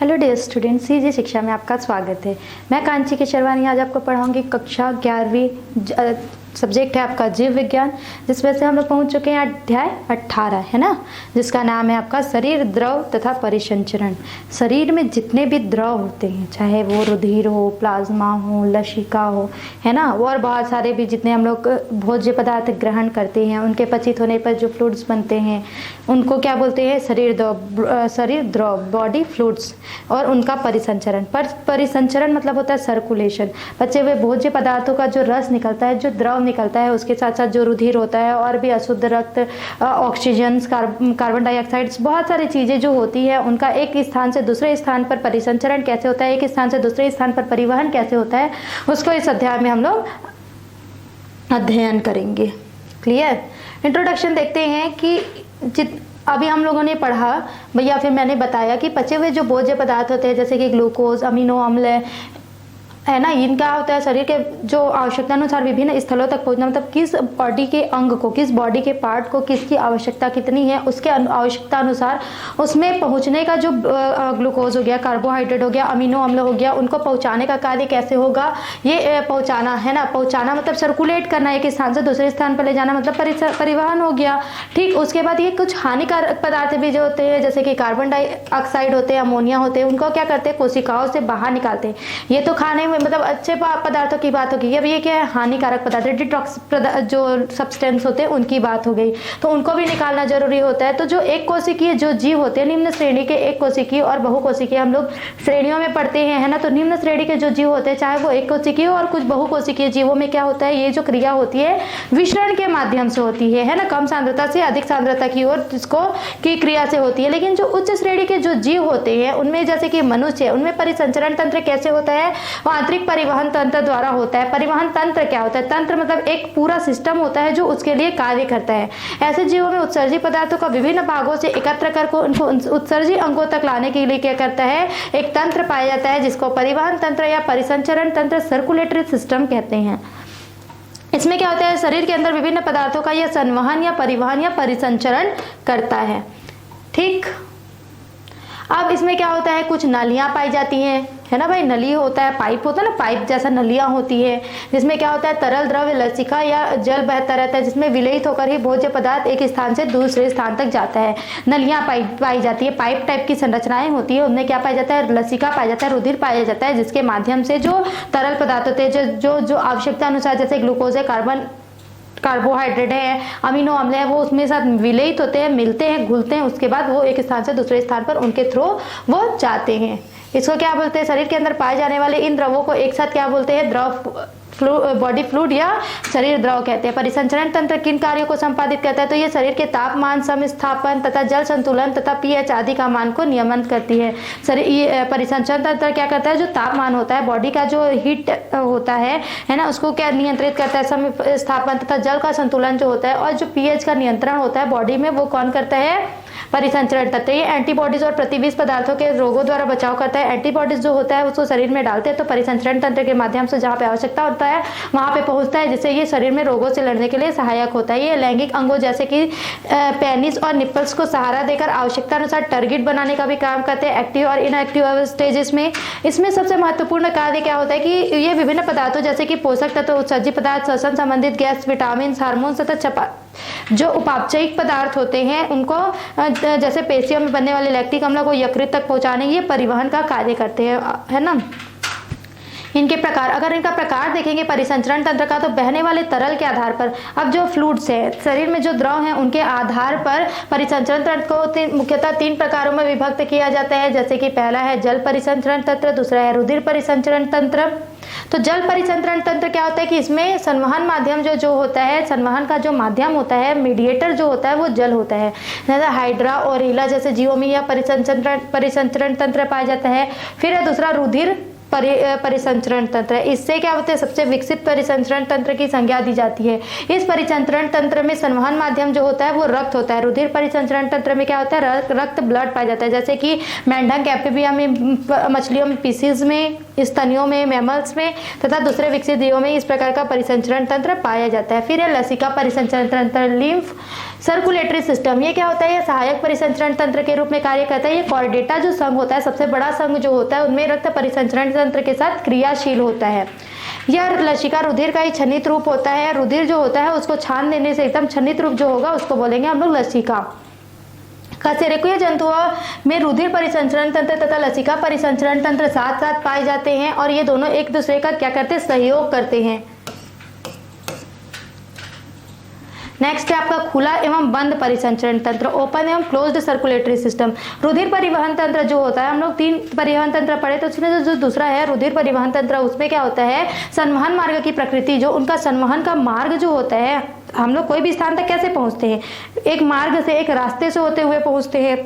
Hello dear student, CG शिक्षा में आपका स्वागत है। मैं कांची केशरवानी आज आपको पढ़ाऊंगी कक्षा 11वीं। सब्जेक्ट है आपका जीव विज्ञान, जिसमें से हम लोग पहुंच चुके हैं अध्याय 18, है ना, जिसका नाम है आपका शरीर, द्रव तथा परिसंचरण। शरीर में जितने भी द्रव होते हैं, चाहे वो रुधिर हो, प्लाज्मा हो, लसिका हो, है ना, और बहुत सारे भी जितने हम लोग भोज्य पदार्थ ग्रहण करते हैं, उनके पचित होने पर जो फ्लूइड्स बनते हैं उनको क्या बोलते हैं? शरीर द्रव, बॉडी फ्लूइड्स, और उनका परिसंचरण। परिसंचरण मतलब होता है सर्कुलेशन। बचे हुए भोज्य पदार्थों का जो रस निकलता है, जो द्रव निकलता है, उसके साथ साथ जो रुधिर होता है और भी अशुद्ध रक्त, ऑक्सीजन, कार्बन डाइऑक्साइड, बहुत सारी चीजें जो होती है, उनका एक स्थान से दूसरे स्थान पर परिसंचरण कैसे होता है, एक स्थान से दूसरे स्थान पर परिवहन कैसे होता है, उसको इस अध्याय में हम लोग अध्ययन करेंगे। क्लियर? इंट्रोडक्शन देखते हैं कि अभी हम लोगों ने पढ़ा भैया, फिर मैंने बताया कि पचे हुए जो भोज्य पदार्थ होते हैं, जैसे कि ग्लूकोज, अमीनो अम्ल, है ना, इनका होता है शरीर के जो आवश्यकता अनुसार विभिन्न स्थलों तक पहुंचना, मतलब किस बॉडी के अंग को, किस बॉडी के पार्ट को किसकी आवश्यकता कितनी है, उसके आवश्यकता अनुसार उसमें पहुंचने का जो ग्लूकोज हो गया, कार्बोहाइड्रेट हो गया, अमीनो अम्ल हो गया, उनको पहुंचाने का कार्य कैसे होगा, ये पहुंचाना, है ना, पहुंचाना मतलब सर्कुलेट करना, एक स्थान से दूसरे स्थान पर ले जाना, मतलब परिवहन हो गया। ठीक, उसके बाद ये कुछ हानिकारक पदार्थ भी जो होते हैं, जैसे कि कार्बन डाइऑक्साइड होते हैं, अमोनिया होते हैं, उनको क्या करते हैं? कोशिकाओं से बाहर निकालते हैं। ये तो खाने मतलब अच्छे पदार्थों की बात होगी। अब ये क्या है? हानिकारक पदार्थ, डिटॉक्स जो सब्सटेंस होते हैं उनकी बात हो गई, तो उनको भी निकालना जरूरी होता है। तो जो एक कोशिकीय जो जीव होते हैं, निम्न श्रेणी के एक कोशिकीय और बहुकोशिकीय हम लोग श्रेणियों में पढ़ते हैं, है ना। तो निम्न श्रेणी के जो जीव होते हैं, चाहे वो एक कोशिकीय और कुछ बहुकोशिकीय जीवों में क्या होता है, ये जो क्रिया होती है विषरण के माध्यम से होती है ना, कम सांद्रता से अधिक सांद्रता की ओर जिसको की क्रिया से होती है। लेकिन जो उच्च श्रेणी के जो जीव होते हैं, उनमें जैसे कि मनुष्य, उनमें परिसंचरण तंत्र कैसे होता है? वो आंतरिक परिवहन तंत्र द्वारा होता है। परिवहन तंत्र क्या होता है? तंत्र मतलब एक पूरा सिस्टम होता है जो उसके लिए कार्य करता है। ऐसे जीवों में उत्सर्जी पदार्थों का विभिन्न भागों से एकत्र कर उनको उत्सर्जी अंगों तक लाने के लिए क्या करता है? एक तंत्र पाया जाता है, जिसको परिवहन तंत्र या परिसंचरण तंत्र, सर्कुलेटरी सिस्टम कहते हैं। इसमें क्या होता है? शरीर के अंदर विभिन्न पदार्थों का यह संवहन या परिवहन या परिसंचरण करता है। ठीक, अब इसमें क्या होता है? कुछ नलियां पाई जाती हैं, है ना भाई। नली होता है, पाइप होता है ना, पाइप जैसा नलियां होती है, जिसमें क्या होता है? तरल द्रव्य, लसिका या जल बहता रहता है, जिसमें विलयित होकर ही भोज्य पदार्थ एक स्थान से दूसरे स्थान तक जाता है। नलियां पाई जाती है, पाइप टाइप की संरचनाएं होती है, उनमें क्या पाया जाता है? लसिका पाया जाता है, रुधिर पाया जाता है, जिसके माध्यम से जो तरल पदार्थ होते हैं, जो आवश्यकता अनुसार, जैसे ग्लूकोज है, कार्बोहाइड्रेट है, अमीनो अम्ल है, वो उसमें साथ विलयित होते हैं, मिलते हैं, घुलते हैं, उसके बाद वो एक स्थान से दूसरे स्थान पर उनके थ्रू वो जाते हैं। इसको क्या बोलते हैं? शरीर के अंदर पाए जाने वाले इन द्रवों को एक साथ क्या बोलते हैं? बॉडी फ्लूइड या शरीर द्रव कहते हैं। परिसंचरण तंत्र किन कार्यों को संपादित करता है? तो ये शरीर के तापमान, समस्थापन तथा जल संतुलन तथा पीएच आदि का मान को नियमन करती है। परिसंचरण तंत्र क्या करता है? जो तापमान होता है, बॉडी का जो हीट होता है ना, उसको क्या नियंत्रित करता है? समस्थापन तथा जल का संतुलन जो होता है, और जो पीएच का नियंत्रण होता है बॉडी में, वो कौन करता है? परिसंचरण तंत्र। ये एंटीबॉडीज और प्रतिविष पदार्थों के रोगों द्वारा बचाव करता है। एंटीबॉडीज जो होता है उसको शरीर में डालते हैं, तो परिसंचरण तंत्र के माध्यम से जहाँ पे आवश्यकता होता है वहां पे पहुंचता है, जिससे ये शरीर में रोगों से लड़ने के लिए सहायक होता है। ये लैंगिक अंगों जैसे कि पेनिस और निपल्स को सहारा देकर आवश्यकता अनुसार टारगेट बनाने का भी काम करते हैं, एक्टिव और इनएक्टिव स्टेजेस में। इसमें सबसे महत्वपूर्ण कार्य क्या होता है कि ये विभिन्न पदार्थों जैसे कि पोषक तत्व, उत्सर्जी पदार्थ, श्वसन संबंधित गैस, विटामिन, हार्मोन तथा जो उपापचयिक पदार्थ होते हैं, उनको जैसे पेशियों में बनने वाले लैक्टिक अम्ल को यकृत तक पहुंचाने, ये परिवहन का कार्य करते हैं, है ना। इनके प्रकार, अगर इनका प्रकार देखेंगे परिसंचरण तंत्र का, तो बहने वाले तरल के आधार पर, अब जो फ्लूइड्स है, शरीर में जो द्रव है, उनके आधार पर परिसंचरण तंत्र को मुख्यतः 3 प्रकारों में विभक्त किया जाता है। जैसे कि पहला है जल परिसंचरण तंत्र, दूसरा है रुधिर परिसंचरण तंत्र। तो जल परिसंचरण तंत्र क्या होता है कि इसमें संवहन माध्यम जो होता है, संवहन का जो माध्यम होता है, मीडिएटर जो होता है, वो जल होता है। जैसे हाइड्रा और ईला जैसे जीवों में यह परिसंचरण तंत्र पाया जाता है। फिर है दूसरा रुधिर परिसंचरण तंत्र। इससे क्या होता है? सबसे विकसित परिसंचरण तंत्र की संज्ञा दी जाती है। इस परिसंचरण तंत्र में संवहन माध्यम जो होता है वो रक्त होता है। रुधिर परिसंचरण तंत्र में क्या होता है? रक्त, ब्लड पाया जाता है, जैसे कि मेंढक, एम्फीबिया में, मछलियों में, पीसीज में, स्तनियों में, मैमल्स में तथा दूसरे विकसित जीवों में इस प्रकार का परिसंचरण तंत्र पाया जाता है। फिर है लसिका परिसंचरण तंत्र, लिम्फ सर्कुलेटरी सिस्टम, ये क्या होता है, ये सहायक परिसंचरण तंत्र के रूप में कार्य करता है। ये कॉर्डेटा जो संघ होता है, सबसे बड़ा संघ जो होता है, उनमें रक्त परिसंचरण तंत्र के साथ क्रियाशील होता है। यह लसिका रुधिर का ही छन्नित रूप होता है। रुधिर जो होता है उसको छान देने से एकदम छन्नित रूप जो होगा उसको बोलेंगे हम लोग लसिका। कशेरुकीय जंतुओं में रुधिर परिसंचरण तंत्र तथा लसिका परिसंचरण तंत्र साथ साथ पाए जाते हैं और ये दोनों एक दूसरे का क्या करते हैं, सहयोग करते हैं। नेक्स्ट है आपका खुला एवं बंद परिसंचरण तंत्र, ओपन एवं क्लोज्ड सर्कुलेटरी सिस्टम। रुधिर परिवहन तंत्र जो होता है, हम लोग 3 परिवहन तंत्र पढ़े, तो उसमें जो दूसरा है रुधिर परिवहन तंत्र, उसमें क्या होता है, संवहन मार्ग की प्रकृति, जो उनका संवहन का मार्ग जो होता है, हम लोग कोई भी स्थान तक कैसे पहुंचते हैं, एक मार्ग से, एक रास्ते से होते हुए पहुंचते हैं।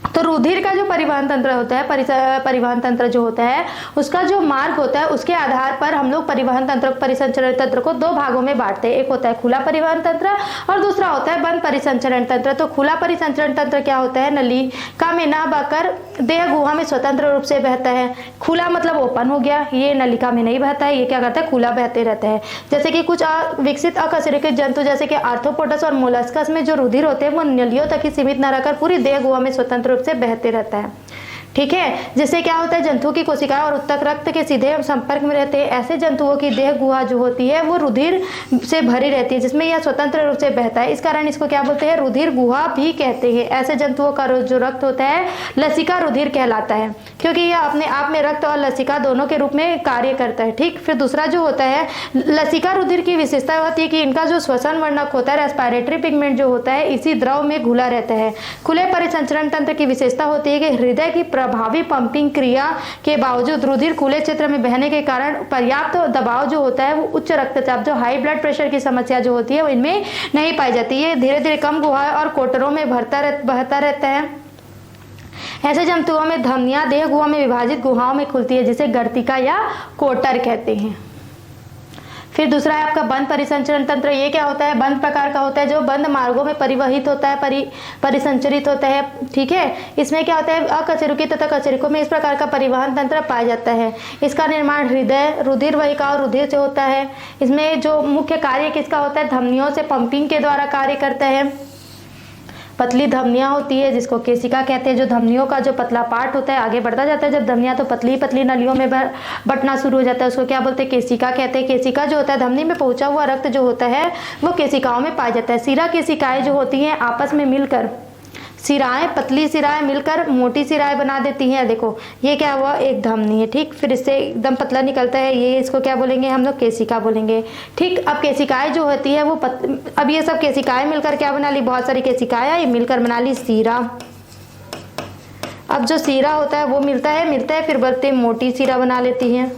तो रुधिर का जो परिवहन तंत्र होता है, परिवहन तंत्र जो होता है, उसका जो मार्ग होता है, उसके आधार पर हम लोग परिवहन तंत्र, परिसंचरण तंत्र को 2 भागों में बांटते हैं। एक होता है खुला परिवहन तंत्र और दूसरा होता है बंद परिसंचरण तंत्र। तो खुला परिसंचरण तंत्र क्या होता है, नलिका में ना बहकर देह गुहा में स्वतंत्र रूप से बहता है। खुला मतलब ओपन हो गया, ये नलिका में नहीं बहता है, ये क्या करता है, खुला बहते रहता है। जैसे कि कुछ विकसित अकशेरुकी जंतु जैसे कि आर्थ्रोपोडस और मोलस्कस में जो रुधिर होते हैं वो नलियों तक ही सीमित न रहकर पूरी देह गुहा में स्वतंत्र रूप से बहते रहता है। ठीक है, जिससे क्या होता है, जंतुओं की कोशिकाएं और उत्तक रक्त के सीधे संपर्क में रहते हैं। ऐसे जंतुओं की देह गुहा जो होती है वो रुधिर से भरी रहती है, जिसमें यह स्वतंत्र रूप से बहता है। इस कारण इसको क्या बोलते हैं, रुधिर गुहा भी कहते हैं। ऐसे जंतुओं का जो रक्त होता है लसिका रुधिर कहलाता है, क्योंकि यह अपने आप में रक्त और लसिका दोनों के रूप में कार्य करता है। ठीक, फिर दूसरा जो होता है लसिका रुधिर की विशेषता होती है कि इनका जो श्वसन वर्णक होता है, रेस्पिरेटरी पिगमेंट जो होता है, इसी द्रव में घुला रहता है। खुले परिसंचरण तंत्र की विशेषता होती है कि हृदय की प्रभावी पंपिंग क्रिया के बावजूद रुधिर खुले क्षेत्र में बहने के कारण पर्याप्त दबाव जो होता है वो उच्च रक्तचाप, जो हाई ब्लड प्रेशर की समस्या जो होती है वो इनमें नहीं पाई जाती है। धीरे धीरे कम गुहा और कोटरों में बहता रहता है। ऐसे जंतुओं में धमनियां देह गुहा में विभाजित गुहाओं में खुलती है, जिसे गर्तिका या कोटर कहते हैं। फिर दूसरा है आपका बंद परिसंचरण तंत्र। ये क्या होता है, बंद प्रकार का होता है, जो बंद मार्गों में परिवहित होता है, परिसंचरित होता है। ठीक है, इसमें क्या होता है, अकशेरुकी तथा कशेरुकों में इस प्रकार का परिवहन तंत्र पाया जाता है। इसका निर्माण हृदय, रुधिर वाहिका और रुधिर से होता है। इसमें जो मुख्य कार्य किसका होता है, धमनियों से पंपिंग के द्वारा कार्य करता है। पतली धमनियां होती है जिसको केशिका कहते हैं। जो धमनियों का जो पतला पार्ट होता है आगे बढ़ता जाता है, जब धमनियां तो पतली पतली नलियों में बंटना शुरू हो जाता है, उसको क्या बोलते हैं, केशिका कहते हैं। केशिका जो होता है, धमनी में पहुंचा हुआ रक्त जो होता है वो केशिकाओं में पाया जाता है। सिरा केशिकाएं जो होती हैं आपस में मिलकर, सिराएं, पतली सिराएं मिलकर मोटी सिराएं बना देती हैं। देखो ये क्या हुआ, एक धमनी है। ठीक, फिर इससे एकदम पतला निकलता है, ये इसको क्या बोलेंगे हम लोग, केशिका बोलेंगे। ठीक, अब केशिकाएं जो होती है वो अब ये सब केशिकाएं मिलकर क्या बना ली, बहुत सारी केशिकाएं ये मिलकर बना ली सीरा। अब जो सीरा होता है वो मिलता है फिर बढ़ते मोटी सिरा बना लेती है।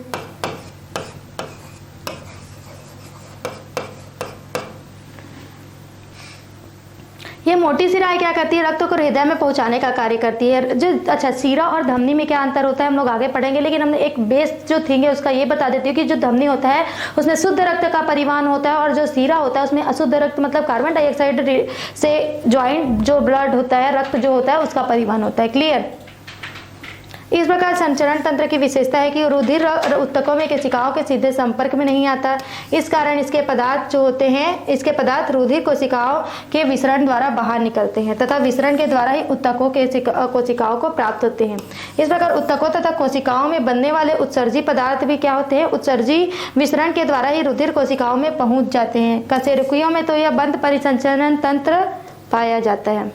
ये मोटी सिराएं क्या करती है, रक्त को हृदय में पहुंचाने का कार्य करती है। जो अच्छा, सीरा और धमनी में क्या अंतर होता है हम लोग आगे पढ़ेंगे, लेकिन हमने एक बेस जो थिंग है उसका ये बता देती हूँ कि जो धमनी होता है उसमें शुद्ध रक्त का परिवहन होता है, और जो सीरा होता है उसमें अशुद्ध रक्त मतलब कार्बन डाइऑक्साइड से ज्वाइंट जो ब्लड होता है, रक्त जो होता है उसका परिवहन होता है। क्लियर। इस प्रकार संचरण तंत्र की विशेषता है कि रुधिर उत्तकों में केशिकाओं के सीधे संपर्क में नहीं आता। इस कारण इसके पदार्थ जो होते हैं, इसके पदार्थ रुधिर कोशिकाओं के विसरण द्वारा बाहर निकलते हैं तथा विसरण के द्वारा ही उत्तकों के कोशिकाओं को प्राप्त होते हैं। इस प्रकार उत्तकों तथा कोशिकाओं में बनने वाले उत्सर्जी पदार्थ भी क्या होते हैं, उत्सर्जी विसरण के द्वारा ही रुधिर कोशिकाओं में पहुंच जाते हैं। कशेरुकियों में तो यह बंद परिसंचरण तंत्र पाया जाता है।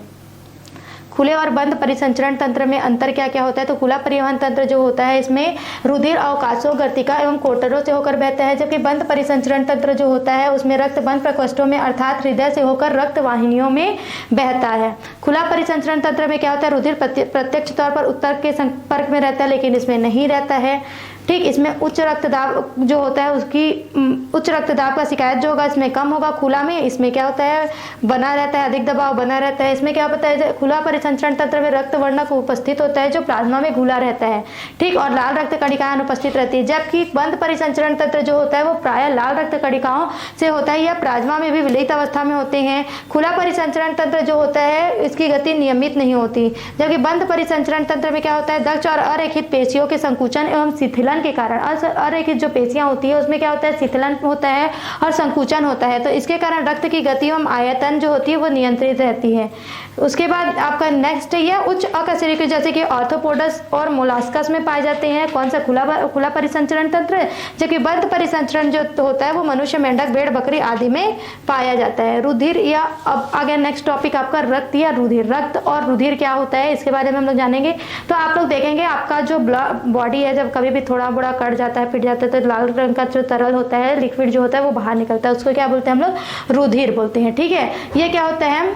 खुले और बंद परिसंचरण तंत्र में अंतर क्या क्या होता है, तो खुला परिवहन तंत्र जो होता है इसमें रुधिर अवकाशों, गर्तिका एवं कोटरों से होकर बहता है, जबकि बंद परिसंचरण तंत्र जो होता है उसमें रक्त बंद प्रकोष्ठों में अर्थात हृदय से होकर रक्त वाहिनियों में बहता है। खुला परिसंचरण तंत्र में क्या होता है, रुधिर प्रत्यक्ष तौर पर उत्तक के संपर्क में रहता है, लेकिन इसमें नहीं रहता है। ठीक, इसमें उच्च रक्तदाब जो होता है उसकी उच्च रक्तदाब का शिकायत जो होगा इसमें कम होगा। खुला में इसमें क्या होता है, बना रहता है, अधिक दबाव बना रहता है। इसमें क्या होता है, खुला परिसंचरण तंत्र में रक्त वर्णक उपस्थित होता है जो प्लाज्मा में घुला रहता है। ठीक, और लाल रक्त कणिकाएं अनुपस्थित रहती है, जबकि बंद परिसंचरण तंत्र जो होता है वो प्रायः लाल रक्त कणिकाओं से होता है या प्लाज्मा में भी विलयित अवस्था में होते हैं। खुला परिसंचरण तंत्र जो होता है इसकी गति नियमित नहीं होती, जबकि बंद परिसंचरण तंत्र में क्या होता है, दक्ष और अरेखित पेशियों के संकुचन एवं शिथिलन शीतलन के कारण, और एक जो पेशियां होती है उसमें क्या होता है, शीतलन होता है और संकुचन होता है, तो इसके कारण रक्त की गति एवं आयतन जो होती है वो नियंत्रित रहती है। उसके बाद आपका नेक्स्ट है उच्च अकशेरुकी जैसे कि आर्थ्रोपोड्स और मोलास्कस में पाए जाते हैं। कौन सा, खुला परिसंचरण तंत्र, जबकि बंद परिसंचरण जो होता है वो मनुष्य, मेंढक, भेड़, बकरी आदि में पाया जाता है। रुधिर, या अब आगे नेक्स्ट टॉपिक आपका रक्त या रुधिर। रक्त और रुधिर क्या होता है इसके बारे में हम लोग जानेंगे। तो आप लोग देखेंगे आपका जो बॉडी है जब कभी भी थोड़ा बड़ा कट जाता है, फिट जाता है, तो लाल रंग का जो तरल होता है, लिक्विड जो होता है वो बाहर निकलता है, उसको क्या बोलते हैं हम लोग, रुधिर बोलते हैं। ठीक है, ये क्या होता है,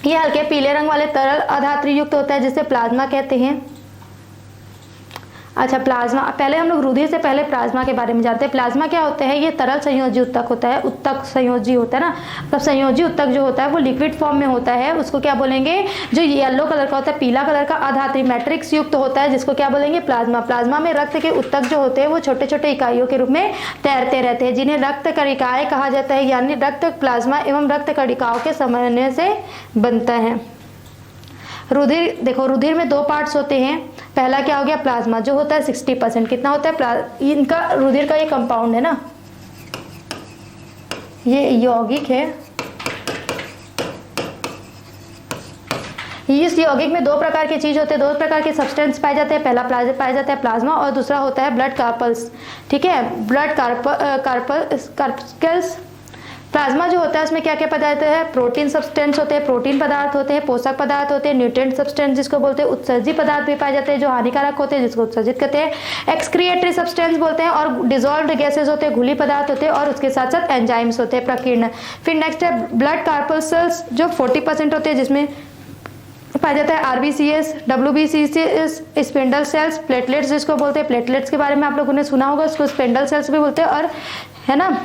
ये हल्के पीले रंग वाले तरल अधात्री युक्त होता है जिसे प्लाज्मा कहते हैं। अच्छा, प्लाज्मा, पहले हम लोग रुधिर से पहले प्लाज्मा के बारे में जानते हैं। प्लाज्मा क्या होता है, ये तरल संयोजी उत्तक होता है, उत्तक संयोजी होता है ना, मतलब संयोजी उत्तक जो होता है वो लिक्विड फॉर्म में होता है, उसको क्या बोलेंगे, जो येलो कलर का होता है, पीला कलर का अधात्री मैट्रिक्स युक्त होता है, जिसको क्या बोलेंगे, प्लाज्मा। प्लाज्मा में रक्त के उत्तक जो होते हैं वो छोटे छोटे इकाइयों के रूप में तैरते रहते हैं, जिन्हें रक्त कणिकाएं कहा जाता है, यानी रक्त प्लाज्मा एवं रक्त कणिकाओं के समन्वय से बनता है। रुधिर, देखो रुधिर में दो पार्ट्स होते हैं। पहला क्या हो गया, प्लाज्मा, जो होता है 60%, कितना होता है, इनका रुधिर का ये कंपाउंड है ना, ये यौगिक है। इस यौगिक में दो प्रकार की चीज होते हैं, दो प्रकार के सब्सटेंस पाए जाते हैं। पहला पाया जाता है प्लाज्मा और दूसरा होता है ब्लड कार्पल्स। ठीक है, ब्लड कार्पल्स। प्लाज्मा जो होता है उसमें क्या क्या पदार्थ है, प्रोटीन सब्सटेंस होते हैं, प्रोटीन पदार्थ होते हैं, पोषक पदार्थ होते हैं, न्यूट्रिएंट सब्सटेंस जिसको बोलते हैं, उत्सर्जी पदार्थ भी पाए जाते हैं जो हानिकारक होते हैं जिसको उत्सर्जित कहते हैं, एक्सक्रिएटरी सब्सटेंस बोलते हैं, और डिजोल्व्ड गैसेज होते हैं, घुली पदार्थ होते हैं, और उसके साथ साथ एंजाइम्स होते हैं, प्रकीर्ण। फिर नेक्स्ट है ब्लड कार्पल्स जो 40% होते हैं, जिसमें पाया जाता है RBCs, WBCS, spindle sales, platelets जिसको बोलते हैं। प्लेटलेट्स के बारे में आप लोगों ने सुना होगा, उसको स्पिंडल सेल्स भी बोलते हैं, और है ना।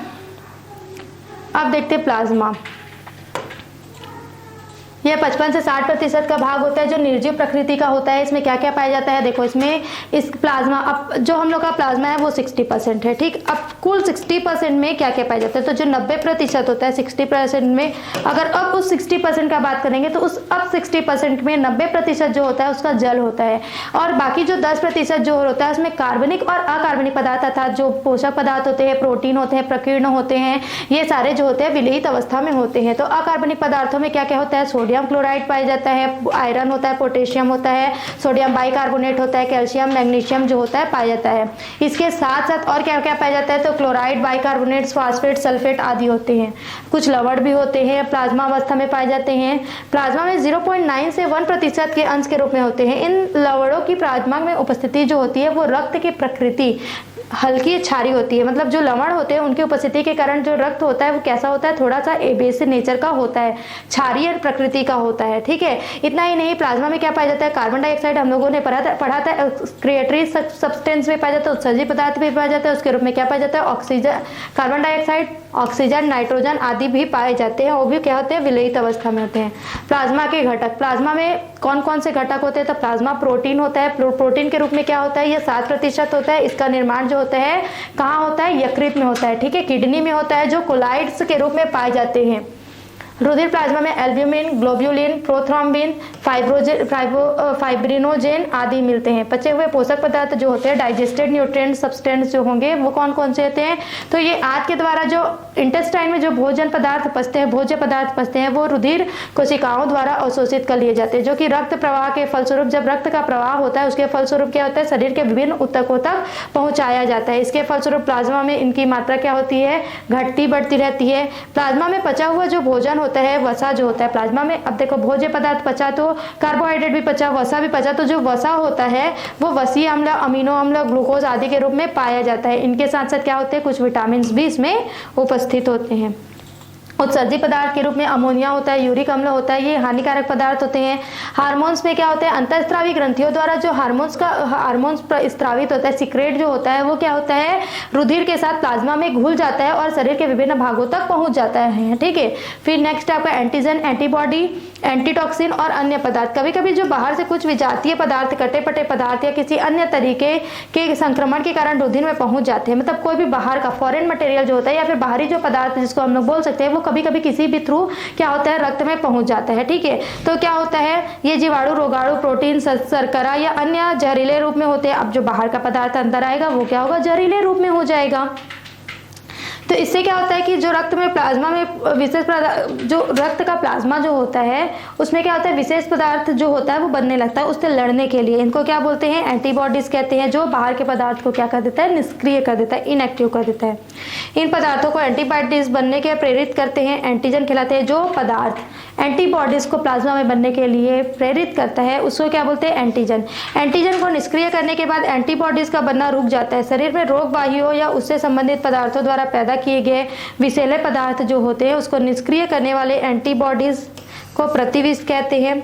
अब देखते हैं प्लाज्मा, यह 55 से 60% का भाग होता है जो निर्जीव प्रकृति का होता है। इसमें क्या क्या पाया जाता है, देखो इसमें इस प्लाज्मा, अब जो हम लोग का प्लाज्मा है वो 60% है। ठीक, अब कुल 60% में क्या क्या पाया जाता है, तो जो 90% होता है 60% में, अगर अब उस 60% का बात करेंगे तो उस अब 60% में 90% जो होता है उसका जल होता है, और बाकी जो 10% जो होता है उसमें कार्बनिक और अकार्बनिक पदार्थ अर्थात जो पोषक पदार्थ होते हैं, प्रोटीन होते हैं, प्रकीर्ण होते हैं, ये सारे जो होते हैं विलयित अवस्था में होते हैं। तो अकार्बनिक पदार्थों में क्या क्या होता है, सोडियम क्लोराइड पाया जाता है, आयरन होता है, पोटेशियम होता है, सोडियम बाइकार्बोनेट होता है, कैल्शियम, मैग्नीशियम जो होता है पाया जाता है। इसके साथ साथ और क्या क्या पाया जाता है, तो क्लोराइड, बाइकार्बोनेट, फास्फेट, सल्फेट आदि होते हैं। कुछ लवण भी होते हैं, प्लाज्मा अवस्था में पाए जाते हैं। प्लाज्मा में 0.9 से 1% के अंश के रूप में होते हैं। इन लवणों की प्लाज्मा में उपस्थिति जो होती है वो रक्त की प्रकृति हल्की क्षारी होती है, मतलब जो लवण होते हैं उनकी उपस्थिति के कारण जो रक्त होता है वो कैसा होता है, थोड़ा सा बेसिक नेचर का होता है, क्षारीय प्रकृति का होता है। ठीक है, इतना ही नहीं, प्लाज्मा में क्या पाया जाता है, कार्बन डाइऑक्साइड हम लोगों ने पढ़ा था, एक्सक्रिएटरी सब्सटेंस भी पाया जाता है, उत्सर्जी पदार्थ भी पाया जाता है, उसके रूप में क्या पाया जाता है, oxygen, carbon dioxide, oxygen, nitrogen आदि भी पाए जाते हैं, वो भी क्या होते हैं, विलयित अवस्था में होते हैं। प्लाज्मा के घटक, प्लाज्मा में कौन कौन से घटक होते हैं, तो प्लाज्मा प्रोटीन होता है, प्रोटीन के रूप में क्या होता है, ये 7% होता है। इसका निर्माण जो होता है कहाँ होता है, यकृत में होता है। ठीक है, किडनी में होता है, जो कोलाइड्स के रूप में पाए जाते हैं। रुधिर प्लाज्मा में एल्ब्यूमिन, ग्लोब्यूलिन, प्रोथ्रोम्बिन, फाइब्रिनोजेन आदि मिलते हैं। पचे हुए पोषक पदार्थ जो होते हैं, डाइजेस्टेड न्यूट्रिएंट सब्सटेंस जो होंगे वो कौन कौन से होते हैं, तो ये आंत के द्वारा जो इंटेस्टाइन में जो भोजन पदार्थ पचते हैं, भोज्य पदार्थ पचते हैं, वो रुधिर कोशिकाओं द्वारा अवशोषित कर लिए जाते हैं, जो कि रक्त प्रवाह के फलस्वरूप, जब रक्त का प्रवाह होता है उसके फलस्वरूप क्या होता है, शरीर के विभिन्न ऊतकों तक पहुंचाया जाता है। इसके फलस्वरूप प्लाज्मा में इनकी मात्रा क्या होती है, घटती बढ़ती रहती है। प्लाज्मा में पचा हुआ जो भोजन होता है, वसा जो होता है प्लाज्मा में, अब देखो भोज्य पदार्थ पचा तो कार्बोहाइड्रेट भी पचा, वसा भी पचा, तो जो वसा होता है वो वसीय अम्ल, अमीनो अम्ल, ग्लूकोज आदि के रूप में पाया जाता है। इनके साथ साथ क्या होते हैं, कुछ विटामिन भी इसमें उपस्थित होते हैं। उत्सर्जी पदार्थ के रूप में अमोनिया होता है, यूरिक अम्ल होता है, ये हानिकारक पदार्थ होते हैं। हार्मोन्स में क्या होता है, अंतःस्रावी ग्रंथियों द्वारा जो हार्मोन्स स्त्रावित होता है, सीक्रेट जो होता है वो क्या होता है, रुधिर के साथ प्लाज्मा में घुल जाता है और शरीर के विभिन्न भागों तक पहुंच जाता है। ठीक है, फिर नेक्स्ट आपका एंटीजन, एंटीबॉडी। एंटीटॉक्सिन और अन्य पदार्थ। कभी कभी जो बाहर से कुछ विजातीय पदार्थ, कटे पटे पदार्थ या किसी अन्य तरीके के संक्रमण के कारण रुधिर में पहुंच जाते हैं, मतलब कोई भी बाहर का फॉरेन मटेरियल जो होता है या फिर बाहरी जो पदार्थ जिसको हम लोग बोल सकते हैं, वो कभी कभी किसी भी थ्रू क्या होता है, रक्त में पहुंच जाता है। ठीक है, तो क्या होता है, ये जीवाणु, रोगाणु, प्रोटीन, शर्करा या अन्य जहरीले रूप में होते हैं। अब जो बाहर का पदार्थ अंदर आएगा वो क्या होगा, जहरीले रूप में हो जाएगा। तो इससे क्या होता है कि जो रक्त में प्लाज्मा में विशेष जो रक्त का प्लाज्मा जो होता है उसमें क्या होता है, विशेष पदार्थ जो होता है वो बनने लगता है उससे लड़ने के लिए। इनको क्या बोलते हैं, एंटीबॉडीज कहते हैं, जो बाहर के पदार्थ को क्या कर देता है, निष्क्रिय कर देता है, इनएक्टिव कर देता है। इन पदार्थों को एंटीबॉडीज बनने के प्रेरित करते हैं, एंटीजन कहलाते हैं। जो पदार्थ एंटीबॉडीज को प्लाज्मा में बनने के लिए प्रेरित करता है उसको क्या बोलते हैं, एंटीजन। एंटीजन को निष्क्रिय करने के बाद एंटीबॉडीज का बनना रुक जाता है। शरीर में रोग वाहियों या उससे संबंधित पदार्थों द्वारा पैदा किए गए विषैले पदार्थ जो होते हैं उसको निष्क्रिय करने वाले एंटीबॉडीज को प्रतिविष कहते हैं।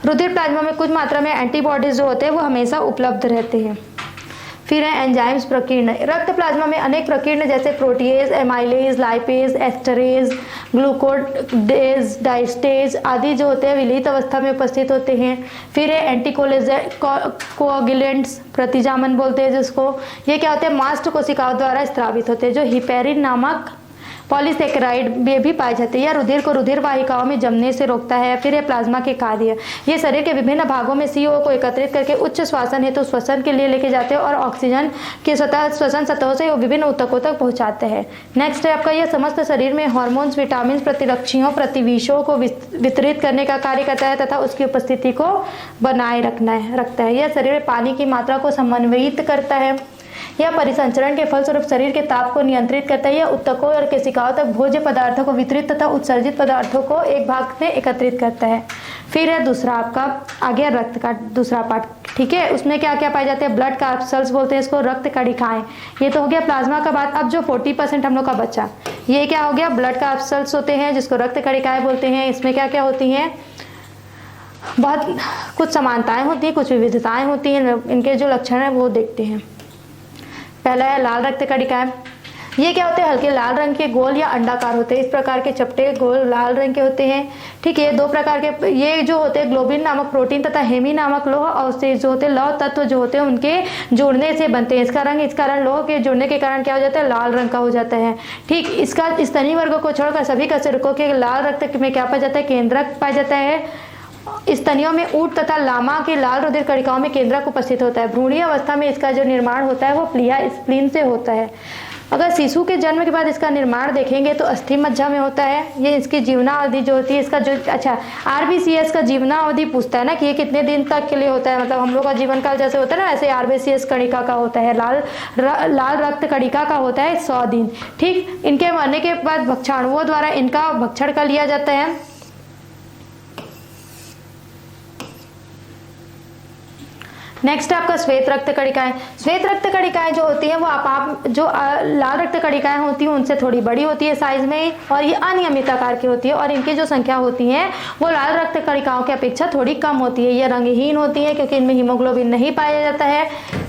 रुधिर प्लाज्मा में कुछ मात्रा में एंटीबॉडीज जो होते हैं वो हमेशा उपलब्ध रहते हैं। फिर है एंजाइम्स, प्रकीर्ण। रक्त प्लाज्मा में अनेक प्रकीर्ण जैसे प्रोटीएज, एमाइलेज, लाइपेज, एस्टरेज, ग्लूकोडेज, डाइस्टेज आदि जो होते हैं विलित अवस्था में उपस्थित होते हैं। फिर है कोआगुलेंट्स, प्रतिजामन बोलते हैं जिसको। ये क्या होते हैं, मास्ट कोशिकाओं द्वारा स्रावित होते हैं, जो हिपेरिन नामक पॉलीसेकेराइड में भी पाए जाते हैं। या रुधिर को रुधिर वाहिकाओं में जमने से रोकता है। फिर ये प्लाज्मा के कार्य, ये शरीर के विभिन्न भागों में CO को एकत्रित करके उच्च श्वसन हेतु श्वसन के लिए लेके जाते हैं और ऑक्सीजन के श्वसन सतहों से विभिन्न ऊतकों तक पहुंचाते हैं। नेक्स्ट है आपका, यह समस्त शरीर में हार्मोन्स, विटामिन, प्रतिरक्षियों, प्रतिविषों को वितरित करने का कार्य करता है तथा उसकी उपस्थिति को बनाए रखता है। यह शरीर में पानी की मात्रा को समन्वयित करता है। यह परिसंचरण के फलस्वरूप शरीर के ताप को नियंत्रित करता है। यह ऊतकों और कोशिकाओं तक भोज्य पदार्थों को वितरित तथा उत्सर्जित पदार्थों को एक भाग में एकत्रित करता है। फिर है दूसरा आपका आ गया रक्त का दूसरा पार्ट। ठीक है, उसमें क्या क्या पाए जाते हैं, ब्लड कैप्सूल्स बोलते हैं इसको, रक्त कणिकाएं। ये तो हो गया प्लाज्मा का बात। अब जो 40% हम लोग का बचा, ये क्या हो गया, ब्लड कैप्सूल्स होते हैं जिसको रक्त कणिकाएं बोलते हैं। इसमें क्या क्या होती हैं, बहुत कुछ समानताएं होती हैं, कुछ विविधताएं होती हैं। इनके जो लक्षण है वो देखते हैं। पहला है लाल रक्त कणिकाएं। ये क्या होते हैं, हल्के लाल रंग के गोल या अंडाकार होते हैं। इस प्रकार के चपटे गोल लाल रंग के होते हैं। ठीक है, दो प्रकार के ये जो होते हैं, ग्लोबिन नामक प्रोटीन तथा हेमी नामक लौह अवशेष जो होते हैं, लौह तत्व जो होते हैं उनके जुड़ने से बनते हैं। इसका रंग इस कारण लौह के जुड़ने के कारण क्या हो जाता है, लाल रंग का हो जाता है। ठीक, इसका स्तनीय वर्गों को छोड़कर सभी कशेरुकों के लाल रक्त में क्या पाया जाता है, केंद्रक पाया जाता है। स्तनियों में ऊंट तथा लामा के लाल रुधिर कणिकाओं में केंद्रक उपस्थित होता है। भ्रूणीय अवस्था में इसका जो निर्माण होता है वो प्लिया स्प्लीन से होता है। अगर शिशु के जन्म के बाद इसका निर्माण देखेंगे तो अस्थि मज्जा में होता है। ये इसकी जीवनावधि जो होती है, इसका जो RBCS का जीवनावधि पूछता है ना कि ये कितने दिन तक के लिए होता है, मतलब हम लोग का जीवन काल जैसे होता है ना वैसे RBCS कणिका का होता है, लाल रक्त कणिका का होता है 100 दिन। ठीक, इनके मरने के बाद भक्षाणुओं द्वारा इनका भक्षण कर लिया जाता है। नेक्स्ट आपका श्वेत रक्त कणिकाएं। श्वेत रक्त कणिकाएं जो होती हैं वो आप जो लाल रक्त कणिकाएं होती हैं उनसे थोड़ी बड़ी होती है साइज में, और ये अनियमित आकार की होती है, और इनकी जो संख्या होती है वो लाल रक्त कणिकाओं की अपेक्षा थोड़ी कम होती है। ये रंगहीन होती है क्योंकि इनमें हीमोग्लोबिन नहीं पाया जाता है।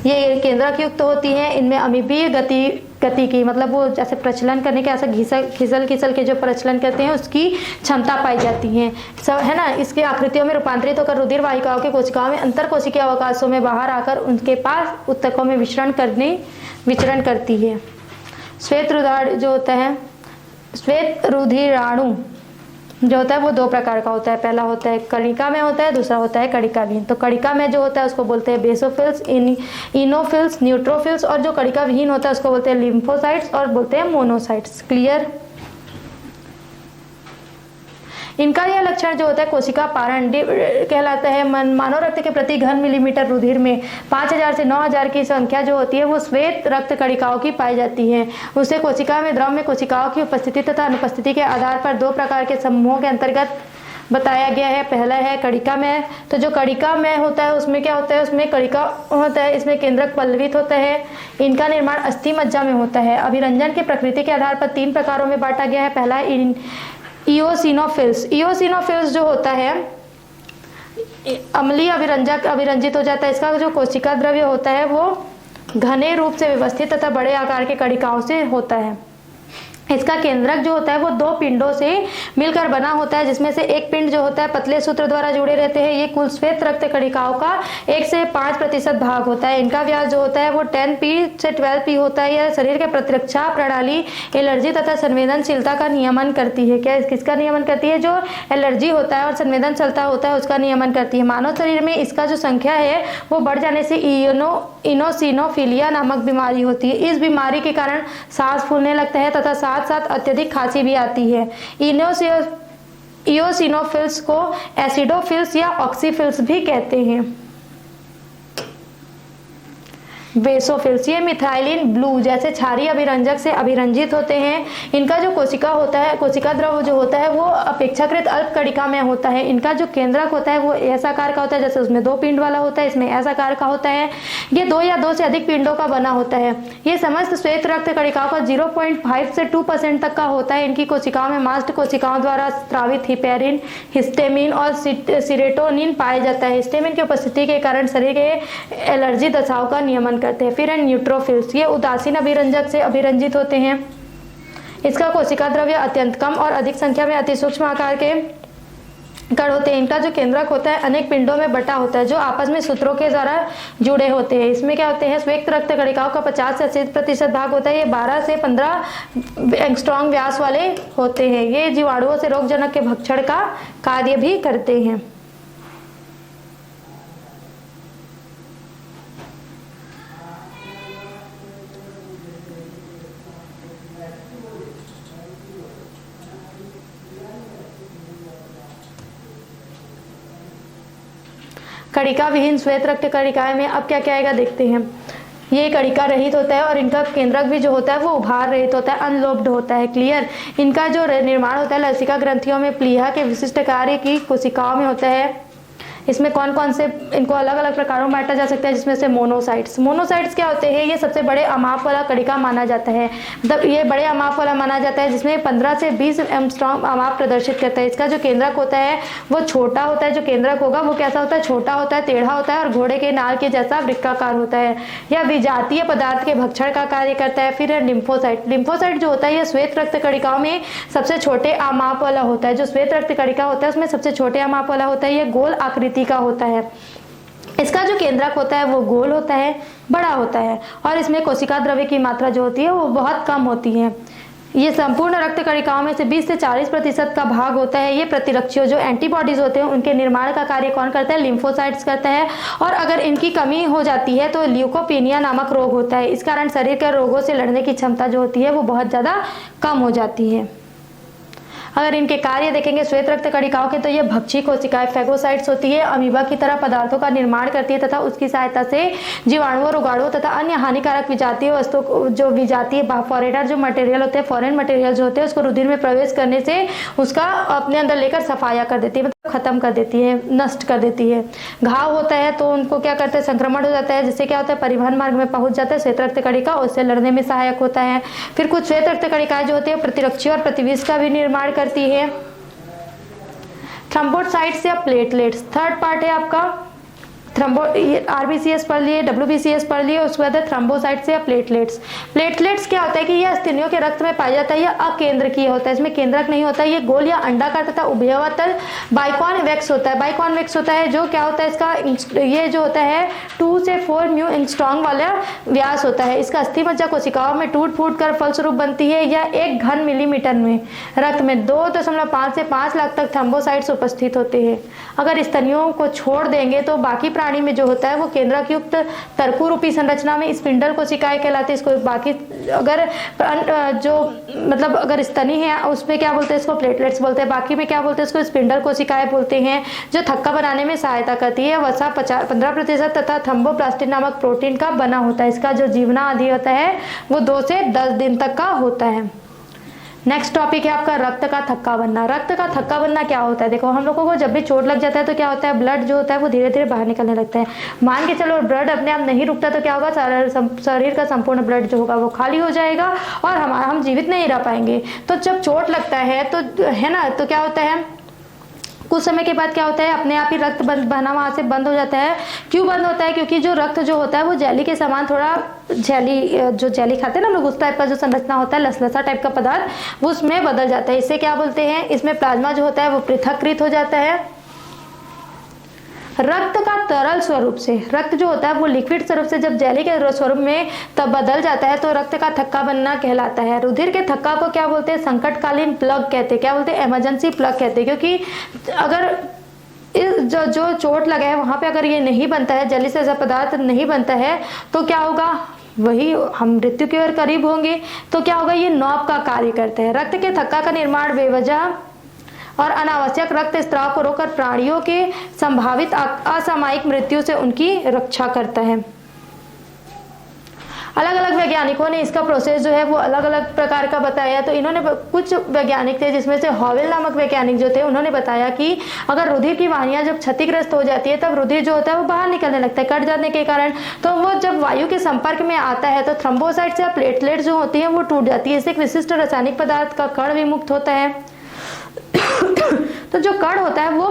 ये केंद्रक युक्त होती है। इनमें अमीबीय गति की, मतलब वो जैसे प्रचलन करने के, ऐसे खिसल के जो प्रचलन करते हैं उसकी क्षमता पाई जाती है, सब है ना। इसके आकृतियों में रूपांतरित होकर रुधिर वाहिकाओं की कोशिकाओं में अंतर कोशिकीय अवकाशों में बाहर आकर उनके पास ऊतकों में विचरण करती है। श्वेत रुधिर जो होता है, श्वेत रुधिराणु जो होता है वो दो प्रकार का होता है। पहला होता है कणिका में होता है, दूसरा होता है कणिका विहीन। तो कणिका में जो होता है उसको बोलते हैं बेसोफिल्स, इनोफिल्स, न्यूट्रोफिल्स, और जो कणिका विहीन होता है उसको बोलते हैं लिम्फोसाइट्स और बोलते हैं मोनोसाइट्स। क्लियर। इनका यह लक्षण जो होता है कोशिका पारण कहलाता है। मानव रक्त के प्रति घन मिलीमीटर रुधिर में 5000 से 9000 की संख्या जो होती है वो श्वेत रक्त कणिकाओं की पाई जाती है। उसे कोशिका में द्रव में कोशिकाओं की उपस्थिति तथा अनुपस्थिति के आधार पर दो प्रकार के समूहों के अंतर्गत बताया गया है। पहला है कणिका में। तो जो कणिका में होता है उसमें क्या होता है, उसमें कणिका होता है, इसमें केंद्रक पल्लवित होता है। इनका निर्माण अस्थि मज्जा में होता है। अभिरंजन की प्रकृति के आधार पर 3 प्रकारों में बांटा गया है। पहला इओसिनोफिल्स। इओसिनोफिल्स जो होता है अम्लीय अभिरंजित हो जाता है। इसका जो कोशिका द्रव्य होता है वो घने रूप से व्यवस्थित तथा बड़े आकार के कणिकाओं से होता है। इसका केंद्रक जो होता है वो 2 पिंडों से मिलकर बना होता है, जिसमें से एक पिंड जो होता है पतले सूत्र द्वारा जुड़े रहते हैं। ये कुल श्वेत रक्त कणिकाओं का 1 से 5% भाग होता है। इनका व्यास जो होता है वो 10p से 12p होता है। यह शरीर के प्रतिरक्षा प्रणाली, एलर्जी तथा संवेदनशीलता का नियमन करती है। क्या किसका नियमन करती है? जो एलर्जी होता है और संवेदनशीलता होता है उसका नियमन करती है। मानव शरीर में इसका जो संख्या है वो बढ़ जाने से इनोसिनोफिलिया नामक बीमारी होती है। इस बीमारी के कारण सांस फूलने लगता है तथा साथ साथ अत्यधिक खांसी भी आती है। इयोसिनोफिल्स को एसिडोफिल्स या ऑक्सीफिल्स भी कहते हैं। बेसोफिल्स ये मिथाइलिन ब्लू जैसे क्षारीय अभिरंजक से अभिरंजित होते हैं। इनका जो कोशिका होता है, कोशिका द्रव जो होता है वो अपेक्षाकृत अल्प कणिका में होता है। इनका जो केंद्रक होता है वो ऐसा आकार का होता है, जैसे उसमें 2 पिंड वाला होता है, इसमें ऐसा आकार का होता है। ये 2 या 2 से अधिक पिंडों का बना होता है। ये समस्त श्वेत रक्त कणिकाओं का 0.5 से 2% तक का होता है। इनकी कोशिकाओं में मास्ट कोशिकाओं द्वारा स्रावित हिपेरिन, हिस्टेमिन और सीरोटोनिन पाया जाता है। हिस्टेमिन की उपस्थिति के कारण शरीर के एलर्जी दशाओं का नियमन करते हैं। फिर है न्यूट्रोफिल्स, ये उदासीन अभिरंजक से अभिरंजित होते हैं। इसका कोशिका द्रव्य अत्यंत कम और अधिक संख्या में अति सूक्ष्म आकार के कण होते हैं। इनका जो केंद्रक होता है अनेक पिंडों में बटा होता है जो आपस में सूत्रों के द्वारा जुड़े होते हैं। इसमें क्या होते हैं? श्वेत रक्त कणिकाओं का 50 से 80% भाग होता है। ये 12 से 15 एंगस्ट्रॉम व्यास वाले होते हैं। ये जीवाणुओं से रोगजनक के भक्षण का कार्य भी करते हैं। कणिका विहीन श्वेत रक्त कणिकाएं में अब क्या क्या आएगा देखते हैं। ये कणिका रहित होता है और इनका केंद्रक भी जो होता है वो उभार रहित होता है, अनलोब्ड होता है। क्लियर? इनका जो निर्माण होता है लसिका ग्रंथियों में प्लीहा के विशिष्ट कार्य की कोशिकाओं में होता है। इसमें कौन कौन से इनको अलग अलग प्रकारों में बांटा जा सकता है, जिसमें से मोनोसाइट्स। मोनोसाइट्स क्या होते हैं? ये सबसे बड़े अमाप वाला कणिका माना जाता है। मतलब ये बड़े अमाप वाला माना जाता है जिसमें 15 से 20 एंगस्ट्रॉम अमाप प्रदर्शित करता है। इसका जो केंद्रक होता है वो छोटा होता है। जो केंद्रक होगा वो कैसा होता है? छोटा होता है, टेढ़ा होता है और घोड़े के नाल के जैसा वृत्ताकार होता है। यह विजातीय पदार्थ के भक्षण का कार्य करता है। फिर है लिम्फोसाइट। लिम्फोसाइट जो होता है ये श्वेत रक्त कणिकाओं में सबसे छोटे अमाप वाला होता है। जो श्वेत रक्त कणिका होता है उसमें सबसे छोटे अमाप वाला होता है। ये गोल आकृति का होता है। इसका जो केंद्रक होता है वो गोल होता है, बड़ा होता है और इसमें कोशिका द्रव्य की मात्रा जो होती है वो बहुत कम होती है। ये संपूर्ण रक्त कणिकाओं में से 20 से 40% का भाग होता है। ये प्रतिरक्षी जो एंटीबॉडीज होते हैं उनके निर्माण का कार्य कौन करता है? लिम्फोसाइट्स करता है। और अगर इनकी कमी हो जाती है तो ल्यूकोपेनिया नामक रोग होता है। इस कारण शरीर के रोगों से लड़ने की क्षमता जो होती है वो बहुत ज़्यादा कम हो जाती है। अगर इनके कार्य देखेंगे श्वेत रक्त कणिकाओं के, तो ये भक्षी कोशिकाएं फैगोसाइट्स होती है, अमीबा की तरह पदार्थों का निर्माण करती है तथा उसकी सहायता से जीवाणुओं, रोगाणुओं तथा अन्य हानिकारक विजातीय वस्तु जो विजातीय फॉरेनर जो मटेरियल होते हैं, फॉरेन मटेरियल जो होते हैं उसको रुधिर में प्रवेश करने से उसका अपने अंदर लेकर सफाया कर देती है, मतलब खत्म कर देती है, नष्ट कर देती है। घाव होता है तो उनको क्या करते हैं? संक्रमण हो जाता है, जिससे क्या होता है? परिवहन मार्ग में पहुंच जाता है श्वेत रक्त कणिका, उससे लड़ने में सहायक होता है। फिर कुछ श्वेत रक्त कणिकाएं जो होती है प्रतिरक्षी और प्रतिविष का भी निर्माण करती है। थ्रोम्बोसाइट्स या प्लेटलेट्स थर्ड पार्ट है आपका। आरबीसीएस पढ़ लिए, डब्ल्यूबीसीएस पढ़ लिए, उसके बाद थ्रोम्बोसाइट्स या प्लेटलेट्स। प्लेटलेट्स क्या होता है कि यह स्तनियों के रक्त में पाया जाता है। यह अकेंद्रकीय होता है, इसमें केंद्रक नहीं होता है। ये गोल या अंडाकार तथा उभयवतल बाइकॉन्वेक्स होता है। बाइकॉन्वेक्स होता है जो क्या होता है? इसका ये जो होता है 2 से 4 म्यू एंगस्ट्रॉम वाला व्यास होता है। इसका अस्थि मज्जा कोशिकाओं में टूट फूट कर फलस्वरूप बनती है। यह 1 घन मिलीमीटर में रक्त में 2.5 से 5 लाख तक थ्रोम्बोसाइट्स उपस्थित होते हैं। अगर स्तनियों को छोड़ देंगे तो बाकी प्राणी में जो होता है वो केंद्रक युक्त तरकु रूपी संरचना में स्पिंडल कोशिकाएं कहलाती है। इसको बाकी अगर जो मतलब अगर स्तनी है उसमें क्या बोलते हैं? इसको प्लेटलेट्स बोलते हैं। बाकी में क्या बोलते हैं? इसको स्पिंडल कोशिकाएं बोलते हैं, जो थक्का बनाने में सहायता करती है। वसा 15% तथा थ्रोम्बोप्लास्टिन नामक प्रोटीन का बना होता है। इसका जो जीवना अवधि होता है वो 2 से 10 दिन तक का होता है। नेक्स्ट टॉपिक है आपका रक्त का थक्का बनना। रक्त का थक्का बनना क्या होता है? देखो हम लोगों को जब भी चोट लग जाता है तो क्या होता है? ब्लड जो होता है वो धीरे धीरे बाहर निकलने लगता है। मान के चलो ब्लड अपने आप नहीं रुकता तो क्या होगा? शरीर का संपूर्ण ब्लड जो होगा वो खाली हो जाएगा और हम जीवित नहीं रह पाएंगे। तो जब चोट लगता है तो है ना, तो क्या होता है? कुछ समय के बाद क्या होता है, अपने आप ही रक्त बहना वहाँ से बंद हो जाता है। क्यों बंद होता है? क्योंकि जो रक्त जो होता है वो जेली के समान, थोड़ा जो जेली खाते हैं ना लोग, उस टाइप का जो संरचना होता है, लसलसा टाइप का पदार्थ, वो उसमें बदल जाता है। इसे क्या बोलते हैं? इसमें प्लाज्मा जो होता है वो पृथक्कृत हो जाता है। रक्त का तरल स्वरूप से, रक्त जो होता है वो लिक्विड स्वरूप से जब जेली के स्वरूप में तब बदल जाता है तो रक्त का थक्का बनना कहलाता है। रुधिर के थक्का को क्या बोलते हैं? संकटकालीन प्लग कहते हैं। क्या बोलते हैं? इमरजेंसी प्लग कहते हैं। क्योंकि अगर जो चोट लगा है वहां पे अगर ये नहीं बनता है, जेली से ऐसा पदार्थ नहीं बनता है, तो क्या होगा? वही हम मृत्यु की ओर करीब होंगे। तो क्या होगा? ये नॉब का कार्य करते हैं। रक्त के थक्का का निर्माण बेवजह और अनावश्यक रक्त स्त्राव को रोककर प्राणियों के संभावित असामयिक मृत्यु से उनकी रक्षा करता है। अलग अलग वैज्ञानिकों ने इसका प्रोसेस जो है वो अलग अलग प्रकार का बताया। तो इन्होंने कुछ वैज्ञानिक थे जिसमें से हॉवेल नामक वैज्ञानिक जो थे, उन्होंने बताया कि अगर रुधिर की वाहिनियां जब क्षतिग्रस्त हो जाती है तब रुधिर जो होता है वो बाहर निकलने लगता है कट जाने के कारण। तो वो जब वायु के संपर्क में आता है तो थ्रोम्बोसाइट्स या प्लेटलेट जो होती है वो टूट जाती है। इससे एक विशिष्ट रासायनिक पदार्थ का कण विमुक्त होता है। तो जो कण होता है वो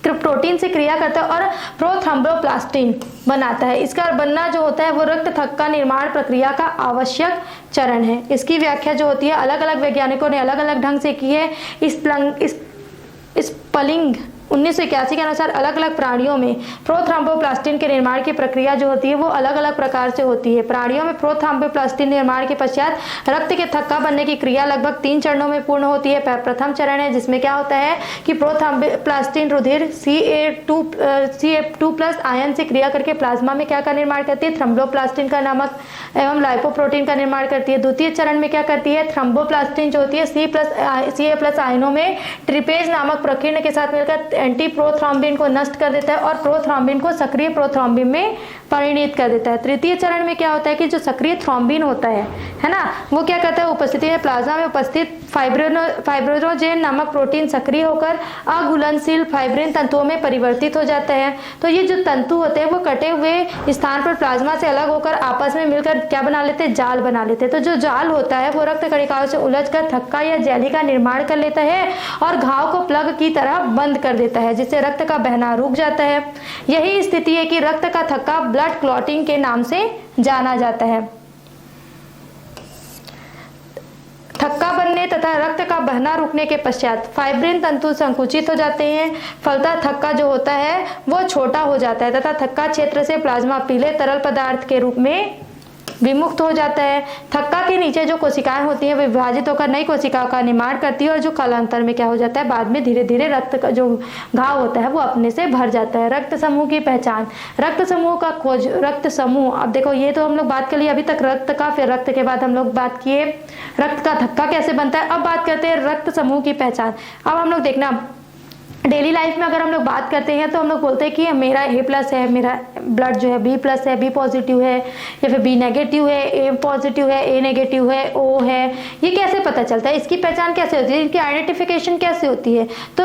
प्रोटीन से क्रिया करता है और प्रोथ्रोम्बोप्लास्टिन बनाता है। इसका बनना जो होता है वो रक्त थक्का निर्माण प्रक्रिया का आवश्यक चरण है। इसकी व्याख्या जो होती है अलग अलग वैज्ञानिकों ने अलग अलग ढंग से की है। स्पलिंग 1981 के अनुसार अलग अलग प्राणियों में प्रोथ्रोम्बोप्लास्टिन के निर्माण की प्रक्रिया जो होती है वो अलग अलग प्रकार से होती है। प्राणियों में प्रोथ्रोम्बोप्लास्टिन निर्माण के पश्चात रक्त के थक्का बनने की क्रिया लगभग 3 चरणों में पूर्ण होती है। प्रथम चरण है जिसमें क्या होता है कि प्रोथ्रोम्बोप्लास्टिन रुधिर Ca2+ आयन से क्रिया करके प्लाज्मा में क्या का निर्माण करती है? थ्रोम्बोप्लास्टिन का नामक एवं लाइपोप्रोटीन का निर्माण करती है। द्वितीय चरण में क्या करती है? थ्रोम्बोप्लास्टिन जो होती है Ca+ आयनों में ट्रिपेज नामक प्रकीर्ण के साथ मिलकर एंटी प्रोथ्रोम्बिन को नष्ट कर देता है और प्रोथ्रोम्बिन को सक्रिय प्रोथ्रोम्बिन में परिणित कर देता है। तृतीय चरण में क्या होता है कि जो सक्रिय थ्रोम्बिन होता है ना, वो क्या करता है? उपस्थिति में प्लाज्मा में उपस्थित फाइब्रिनोजेन नामक प्रोटीन सक्रिय होकर अघुलनशील फाइब्रिन तंतुओं में परिवर्तित हो जाता है। तो ये जो तंतु होते हैं वो कटे हुए स्थान पर प्लाज्मा से अलग होकर आपस में मिलकर क्या बना लेते हैं? जाल बना लेते हैं। तो जो जाल होता है वो रक्त कणिकाओं से उलझकर थक्का या जेली का निर्माण कर लेता है और घाव को प्लग की तरह बंद कर देता है, जिससे रक्त का बहना रुक जाता है। यही स्थिति है कि रक्त का थक्का ब्लड क्लॉटिंग के नाम से जाना जाता है। थक्का बनने तथा रक्त का बहना रुकने के पश्चात फाइब्रिन तंतु संकुचित हो जाते हैं। फलतः थक्का जो होता है वो छोटा हो जाता है तथा थक्का क्षेत्र से प्लाज्मा पीले तरल पदार्थ के रूप में विमुक्त हो जाता है। थक्का के नीचे जो कोशिकाएं होती हैं वे विभाजित होकर नई कोशिकाओं का निर्माण करती है और जो कालांतर में क्या हो जाता है? बाद में धीरे धीरे रक्त का जो घाव होता है वो अपने से भर जाता है। रक्त समूह की पहचान, रक्त समूह का खोज। रक्त समूह, अब देखो ये तो हम लोग बात कर लिए अभी तक रक्त का, फिर रक्त के बाद हम लोग बात किए रक्त का थक्का कैसे बनता है। अब बात करते हैं रक्त समूह की पहचान। अब हम लोग देखना डेली लाइफ में अगर हम लोग बात करते हैं तो हम लोग बोलते हैं कि मेरा A+ है, मेरा ब्लड जो है B+ है, B पॉजिटिव है, या फिर B नेगेटिव है, A पॉजिटिव है, A नेगेटिव है, O है। ये कैसे पता चलता है? इसकी पहचान कैसे होती है? इनकी आइडेंटिफिकेशन कैसे होती है? तो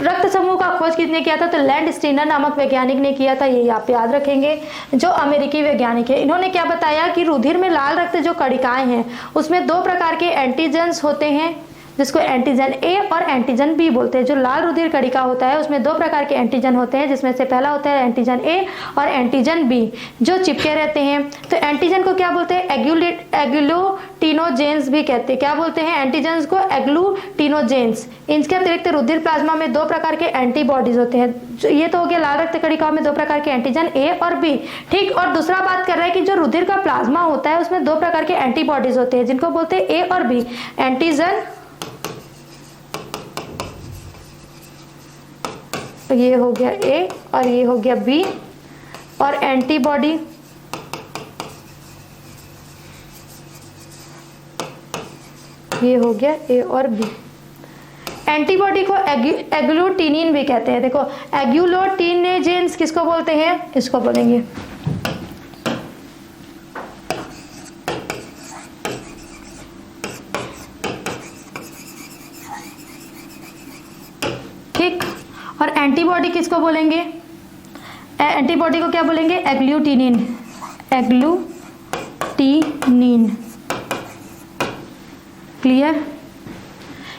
रक्त समूह का खोज किसने किया था? तो लैंडस्टीनर नामक वैज्ञानिक ने किया था। ये आप याद रखेंगे, जो अमेरिकी वैज्ञानिक है। इन्होंने क्या बताया कि रुधिर में लाल रक्त जो कणिकाएं हैं उसमें 2 प्रकार के एंटीजेंस होते हैं, जिसको एंटीजन ए और एंटीजन बी बोलते हैं। जो लाल रुधिर कणिका होता है उसमें 2 प्रकार के एंटीजन होते हैं, जिसमें से पहला होता है एंटीजन ए और एंटीजन बी जो चिपके रहते हैं। तो एंटीजन को क्या बोलते हैं? एग्लूटिनोजेंस भी कहते हैं। क्या बोलते हैं? एंटीजन को एग्लूटिनोजेंस। इनके अतिरिक्त रुधिर प्लाज्मा में 2 प्रकार के एंटीबॉडीज होते हैं। ये तो हो गया लाल रक्त कणिकाओं में 2 प्रकार के एंटीजन ए और बी, ठीक। और दूसरा बात कर रहा है कि जो रुधिर का प्लाज्मा होता है उसमें 2 प्रकार के एंटीबॉडीज होते हैं, जिनको बोलते हैं ए और बी। एंटीजन, ये हो गया ए और ये हो गया बी, और एंटीबॉडी ये हो गया ए और बी। एंटीबॉडी को एग्लूटिनिन भी कहते हैं। देखो एग्लूटिनेजेंस किसको बोलते हैं? इसको बोलेंगे ठीक। और एंटीबॉडी किसको बोलेंगे? एंटीबॉडी को क्या बोलेंगे? एग्लूटिनिन। Agglutinin, clear?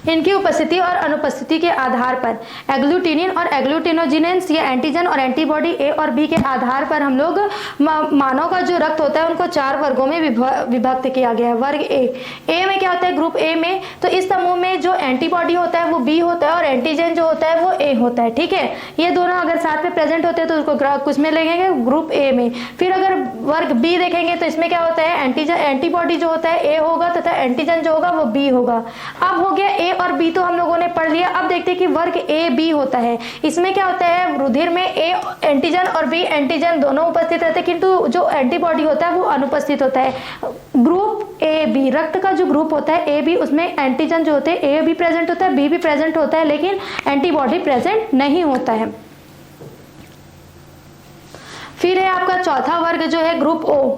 इनकी उपस्थिति और अनुपस्थिति के आधार पर एग्लूटिनिन और एग्लूटिनोजिनेंस या एंटीजन और एंटीबॉडी ए और बी के आधार पर हम लोग मानव का जो रक्त होता है उनको 4 वर्गों में विभक्त किया गया है। वर्ग ए में क्या होता है, ग्रुप ए में, तो इस समूह में जो एंटीबॉडी होता है वो बी होता है और एंटीजन जो होता है वो ए होता है। ठीक है, ये दोनों अगर साथ में प्रेजेंट होते हैं तो उसको कुछ में लेंगे, ग्रुप ए में। फिर अगर वर्ग बी देखेंगे तो इसमें क्या होता है, एंटीबॉडी जो होता है ए होगा तथा एंटीजन जो होगा वो बी होगा। अब हो गया ए और बी तो हम लोगों ने पढ़ लिया। अब देखते हैं कि वर्ग ए बी होता है, इसमें क्या होता है, रुधिर में ए एंटीजन और बी एंटीजन दोनों उपस्थित रहते हैं, किंतु जो एंटीबॉडी होता है वो अनुपस्थित होता है। ग्रुप ए बी, रक्त का जो ग्रुप होता है ए बी, उसमें एंटीजन जो होते हैं ए भी प्रेजेंट होता है, बी भी प्रेजेंट होता है, लेकिन एंटीबॉडी प्रेजेंट नहीं होता है। फिर है आपका चौथा वर्ग जो है ग्रुप ओ।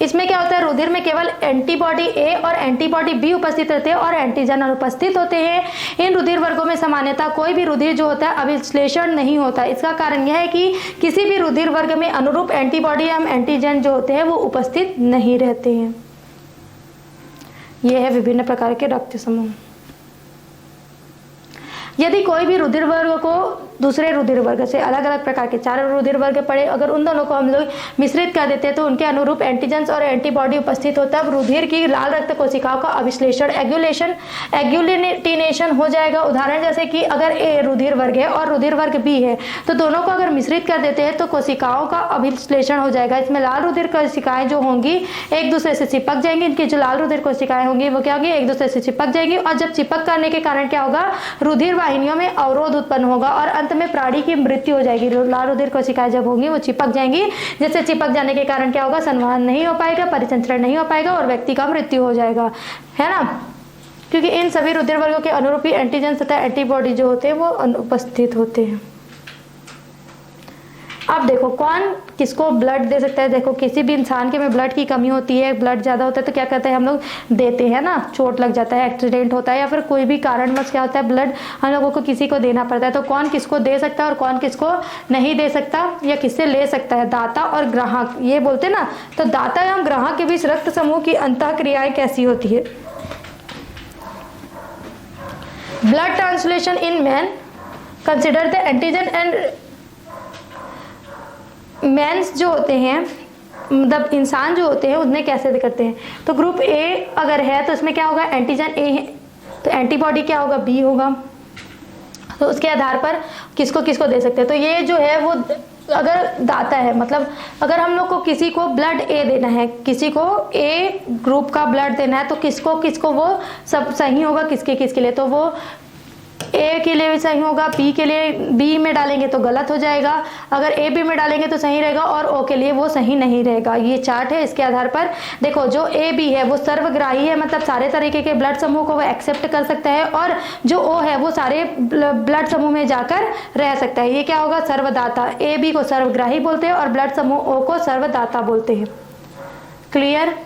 इसमें क्या होता है, रुधिर में केवल एंटीबॉडी ए और एंटीबॉडी बी उपस्थित रहते हैं और एंटीजन अनुपस्थित होते हैं। इन रुधिर वर्गों में सामान्यतः कोई भी रुधिर जो होता है अभिश्लेषण नहीं होता। इसका कारण यह है कि किसी भी रुधिर वर्ग में अनुरूप एंटीबॉडी एवं एंटीजन जो होते हैं वो उपस्थित नहीं रहते हैं। यह है विभिन्न प्रकार के रक्त समूह। यदि कोई भी रुधिर वर्ग को दूसरे रुधिर वर्ग से अलग अलग प्रकार के 4 रुधिर वर्ग पड़े, अगर उन दोनों को हम लोग मिश्रित कर देते हैं तो उनके अनुरूप एंटीजेंस और एंटीबॉडी उपस्थित होता है, रुधिर की लाल रक्त कोशिकाओं का अभिश्लेषण एग्लूटिनेशन हो जाएगा। उदाहरण जैसे कि अगर ए रुधिर वर्ग है और रुधिर वर्ग बी है तो दोनों को अगर मिश्रित कर देते हैं तो कोशिकाओं का अभिश्लेषण हो जाएगा। इसमें लाल रुधिर कोशिकाएं जो होंगी एक दूसरे से चिपक जाएंगी, इनकी जो लाल रुधिर कोशिकाएं होंगी वो क्या होगी, एक दूसरे से चिपक जाएंगी, और जब चिपक करने के कारण क्या होगा, रुधिर वाहिनियों में अवरोध उत्पन्न होगा और अंत में प्राणी की मृत्यु हो जाएगी। लाल रुधिर कोशिकाएं जब होंगी वो चिपक जाएंगी, जिससे चिपक जाने के कारण क्या होगा, संवहन नहीं हो पाएगा, परिसंचरण नहीं हो पाएगा और व्यक्ति का मृत्यु हो जाएगा, है ना, क्योंकि इन सभी रुधिर वर्गों के अनुरूपी एंटीजन तथा एंटीबॉडी जो होते हैं वो अनुपस्थित होते हैं। अब देखो कौन किसको ब्लड दे सकता है। देखो किसी भी इंसान के में ब्लड की कमी होती है, ब्लड ज़्यादा होता है तो क्या करते हैं हम लोग देते हैं ना, चोट लग जाता है, एक्सीडेंट होता है या फिर कोई भी कारणवश क्या होता है ब्लड हम लोगों को किसी को देना पड़ता है। तो कौन किसको दे सकता है और कौन किसको नहीं दे सकता या किससे ले सकता है, दाता और ग्राहक, ये बोलते ना। तो दाता एवं ग्राहक के बीच रक्त समूह की अंतःक्रियाएं कैसी होती है। Blood translation in man consider the antigen and मेंस जो होते हैं, मतलब इंसान जो होते हैं उनमें कैसे करते हैं। तो ग्रुप ए अगर है तो इसमें क्या होगा, एंटीजन ए है तो एंटीबॉडी क्या होगा, बी होगा। तो उसके आधार पर किसको किसको दे सकते हैं। तो ये जो है वो अगर दाता है, मतलब अगर हम लोग को किसी को ब्लड ए देना है, किसी को ए ग्रुप का ब्लड देना है तो किसको किसको वो सब सही होगा, किसके किसके लिए। तो वो ए के लिए भी सही होगा, बी के लिए बी में डालेंगे तो गलत हो जाएगा, अगर ए बी में डालेंगे तो सही रहेगा और ओ के लिए वो सही नहीं रहेगा। ये चार्ट है, इसके आधार पर देखो जो ए बी है वो सर्वग्राही है, मतलब सारे तरीके के ब्लड समूह को वो एक्सेप्ट कर सकता है, और जो ओ है वो सारे ब्लड समूह में जाकर रह सकता है। ये क्या होगा, सर्वदाता। ए बी को सर्वग्राही बोलते हैं और ब्लड समूह ओ को सर्वदाता बोलते हैं। क्लियर।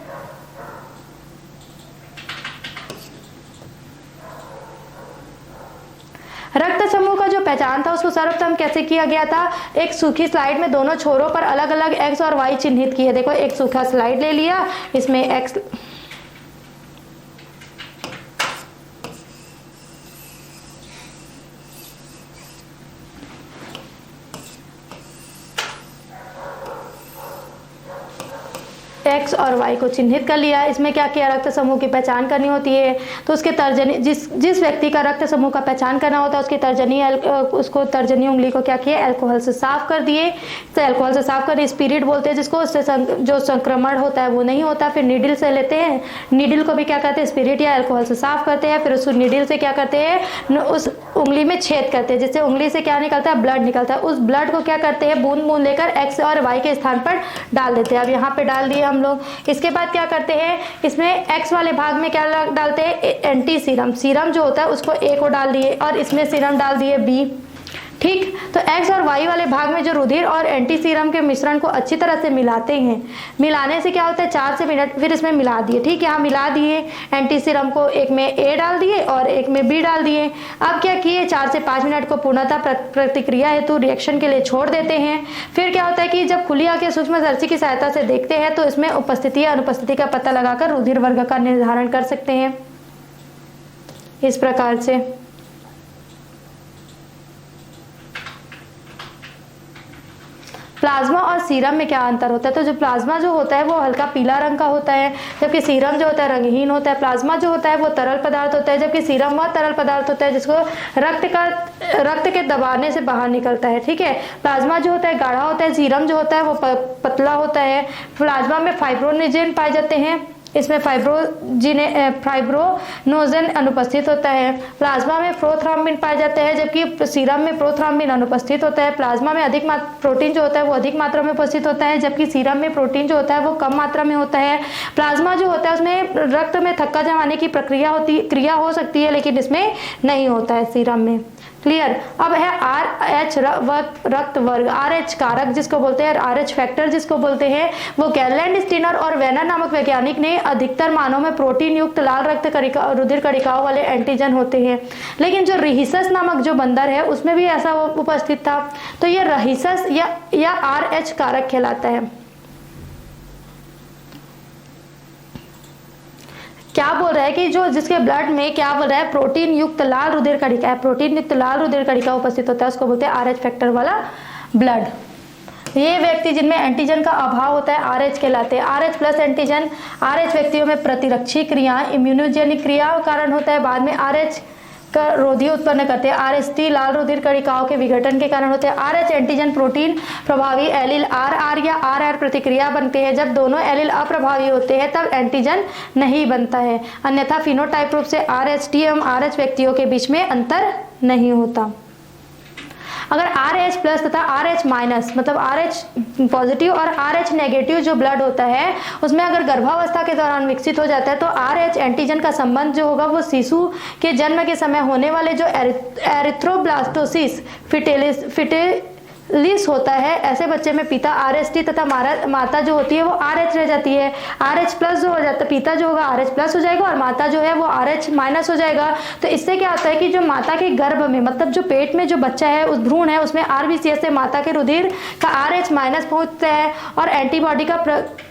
रक्त समूह का जो पहचान था उसको सर्वप्रथम कैसे किया गया था, एक सूखी स्लाइड में दोनों छोरों पर अलग अलग एक्स और वाई चिन्हित किए। देखो एक सूखा स्लाइड ले लिया, इसमें एक्स एक्स और वाई को चिन्हित कर लिया। इसमें क्या किया, रक्त समूह की पहचान करनी होती है तो उसके तर्जनी जिस व्यक्ति का रक्त समूह का पहचान करना होता है उसकी तर्जनी उंगली को क्या किया, अल्कोहल से साफ कर दिए। तो अल्कोहल से साफ करने स्पिरिट बोलते हैं जिसको, उससे जो संक्रमण होता है वो नहीं होता। फिर नीडल से लेते हैं, नीडल को भी क्या करते हैं, स्पिरिट या अल्कोहल से साफ करते हैं। फिर उस नीडल से क्या करते हैं, उस उंगली में छेद करते हैं जिससे उंगली से क्या निकलता है, ब्लड निकलता है। उस ब्लड को क्या करते हैं, बूंद बूंद लेकर एक्स और वाई के स्थान पर डाल देते हैं। अब यहाँ पे डाल दिए हम लोग। इसके बाद क्या करते हैं, इसमें एक्स वाले भाग में क्या डालते हैं, एंटी सीरम। सीरम जो होता है उसको ए को डाल दिए और इसमें सीरम डाल दिए बी। ठीक, तो एक्स और वाई वाले भाग में जो रुधिर और एंटी सीरम के मिश्रण को अच्छी तरह से मिलाते हैं। मिलाने से क्या होता है, 4 से मिनट फिर इसमें मिला दिए। ठीक, यहाँ मिला दिए, एंटी सीरम को एक में ए डाल दिए और एक में बी डाल दिए। अब क्या किए, 4 से 5 मिनट को पूर्णतः प्रतिक्रिया हेतु रिएक्शन के लिए छोड़ देते हैं। फिर क्या होता है कि जब खुली आंखें सूक्ष्मदर्शी की सहायता से देखते हैं तो इसमें उपस्थिति या अनुपस्थिति का पता लगाकर रुधिर वर्ग का निर्धारण कर सकते हैं। इस प्रकार से। प्लाज्मा और सीरम में क्या अंतर होता है? तो जो प्लाज्मा जो होता है वो हल्का पीला रंग का होता है, जबकि सीरम जो होता है रंगहीन होता है। प्लाज्मा जो होता है वो तरल पदार्थ होता है, जबकि सीरम वह तरल पदार्थ होता है जिसको रक्त के दबाने से बाहर निकलता है। ठीक है, प्लाज्मा जो होता है गाढ़ा होता है, सीरम जो होता है वो पतला होता है। प्लाज्मा में फाइब्रोनोजेन पाए जाते हैं, इसमें फाइब्रोनोजन अनुपस्थित होता है। प्लाज्मा में प्रोथ्रोम्बिन पाए जाते हैं, जबकि सीरम में प्रोथ्रोम्बिन अनुपस्थित होता है। प्लाज्मा में प्रोटीन जो होता है वो अधिक मात्रा में उपस्थित होता है, जबकि सीरम में प्रोटीन जो होता है वो कम मात्रा में होता है। प्लाज्मा जो होता है उसमें रक्त में थक्का जमाने की क्रिया हो सकती है, लेकिन इसमें नहीं होता है सीरम में। क्लियर। अब है RH रक्त वर्ग, RH कारक जिसको बोलते हैं, RH फैक्टर जिसको बोलते हैं, वो गैरलैंड, स्टीनर और वेनर नामक वैज्ञानिक ने अधिकतर मानव में प्रोटीन युक्त लाल रुधिर कणिकाओं वाले एंटीजन होते हैं। लेकिन जो रहीसस नामक जो बंदर है उसमें भी ऐसा उपस्थित था, तो ये रहीसस या RH कारक कहलाता है। क्या बोल रहा है कि जो जिसके ब्लड में क्या बोल रहा है, प्रोटीन युक्त लाल रुधिर कणिका है, प्रोटीन युक्त लाल रुधिर कणिका उपस्थित होता है, उसको बोलते हैं RH फैक्टर वाला ब्लड। ये व्यक्ति जिनमें एंटीजन का अभाव होता है RH कहलाते हैं। RH प्लस एंटीजन RH व्यक्तियों में प्रतिरक्षी क्रिया, इम्यूनोजेनिक क्रिया कारण होता है। बाद में RH का रोधी उत्पन्न करते हैं। RST लाल रुधिर कणिकाओं के विघटन के कारण होते हैं। RH एंटीजन प्रोटीन प्रभावी एलील RR या RR प्रतिक्रिया बनते हैं। जब दोनों एलील अप्रभावी होते हैं तब एंटीजन नहीं बनता है, अन्यथा फिनोटाइप रूप से RST एवं RH व्यक्तियों के बीच में अंतर नहीं होता। अगर RH प्लस तथा RH माइनस मतलब RH पॉजिटिव और RH नेगेटिव जो ब्लड होता है उसमें अगर गर्भावस्था के दौरान विकसित हो जाता है तो RH एंटीजन का संबंध जो होगा वो शिशु के जन्म के समय होने वाले जो एरिथ्रोब्लास्टोसिस फिटेलिस होता है, ऐसे बच्चे में पिता RST तथा माता जो होती है वो RH रह जाती है। RH प्लस जो हो जाता है, पिता जो होगा RH प्लस हो जाएगा और माता जो है वो RH माइनस हो जाएगा। तो इससे क्या होता है कि जो माता के गर्भ में मतलब जो पेट में जो बच्चा है उस भ्रूण है उसमें RBCS से माता के रुधिर का RH माइनस पहुंचता है और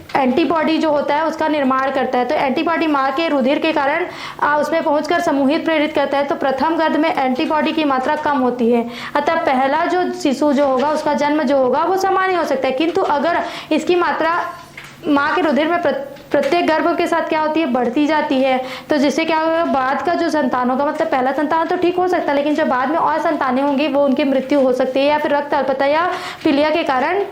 एंटीबॉडी जो होता है उसका निर्माण करता है। तो एंटीबॉडी माँ के रुधिर के कारण उसमें पहुंचकर समूहित प्रेरित करता है, तो प्रथम गर्भ में एंटीबॉडी की मात्रा कम होती है। अतः पहला जो शिशु जो होगा उसका जन्म जो होगा वो सामान्य हो सकता है, किंतु अगर इसकी मात्रा माँ के रुधिर में प्रत्येक गर्भ के साथ क्या होती है, बढ़ती जाती है, तो जिससे क्या होगा बाद का जो संतान होगा मतलब पहला संतान तो ठीक हो सकता है, लेकिन जो बाद में और संतानें होंगी वो उनकी मृत्यु हो सकती है या फिर रक्त अल्पता या पीलिया के कारण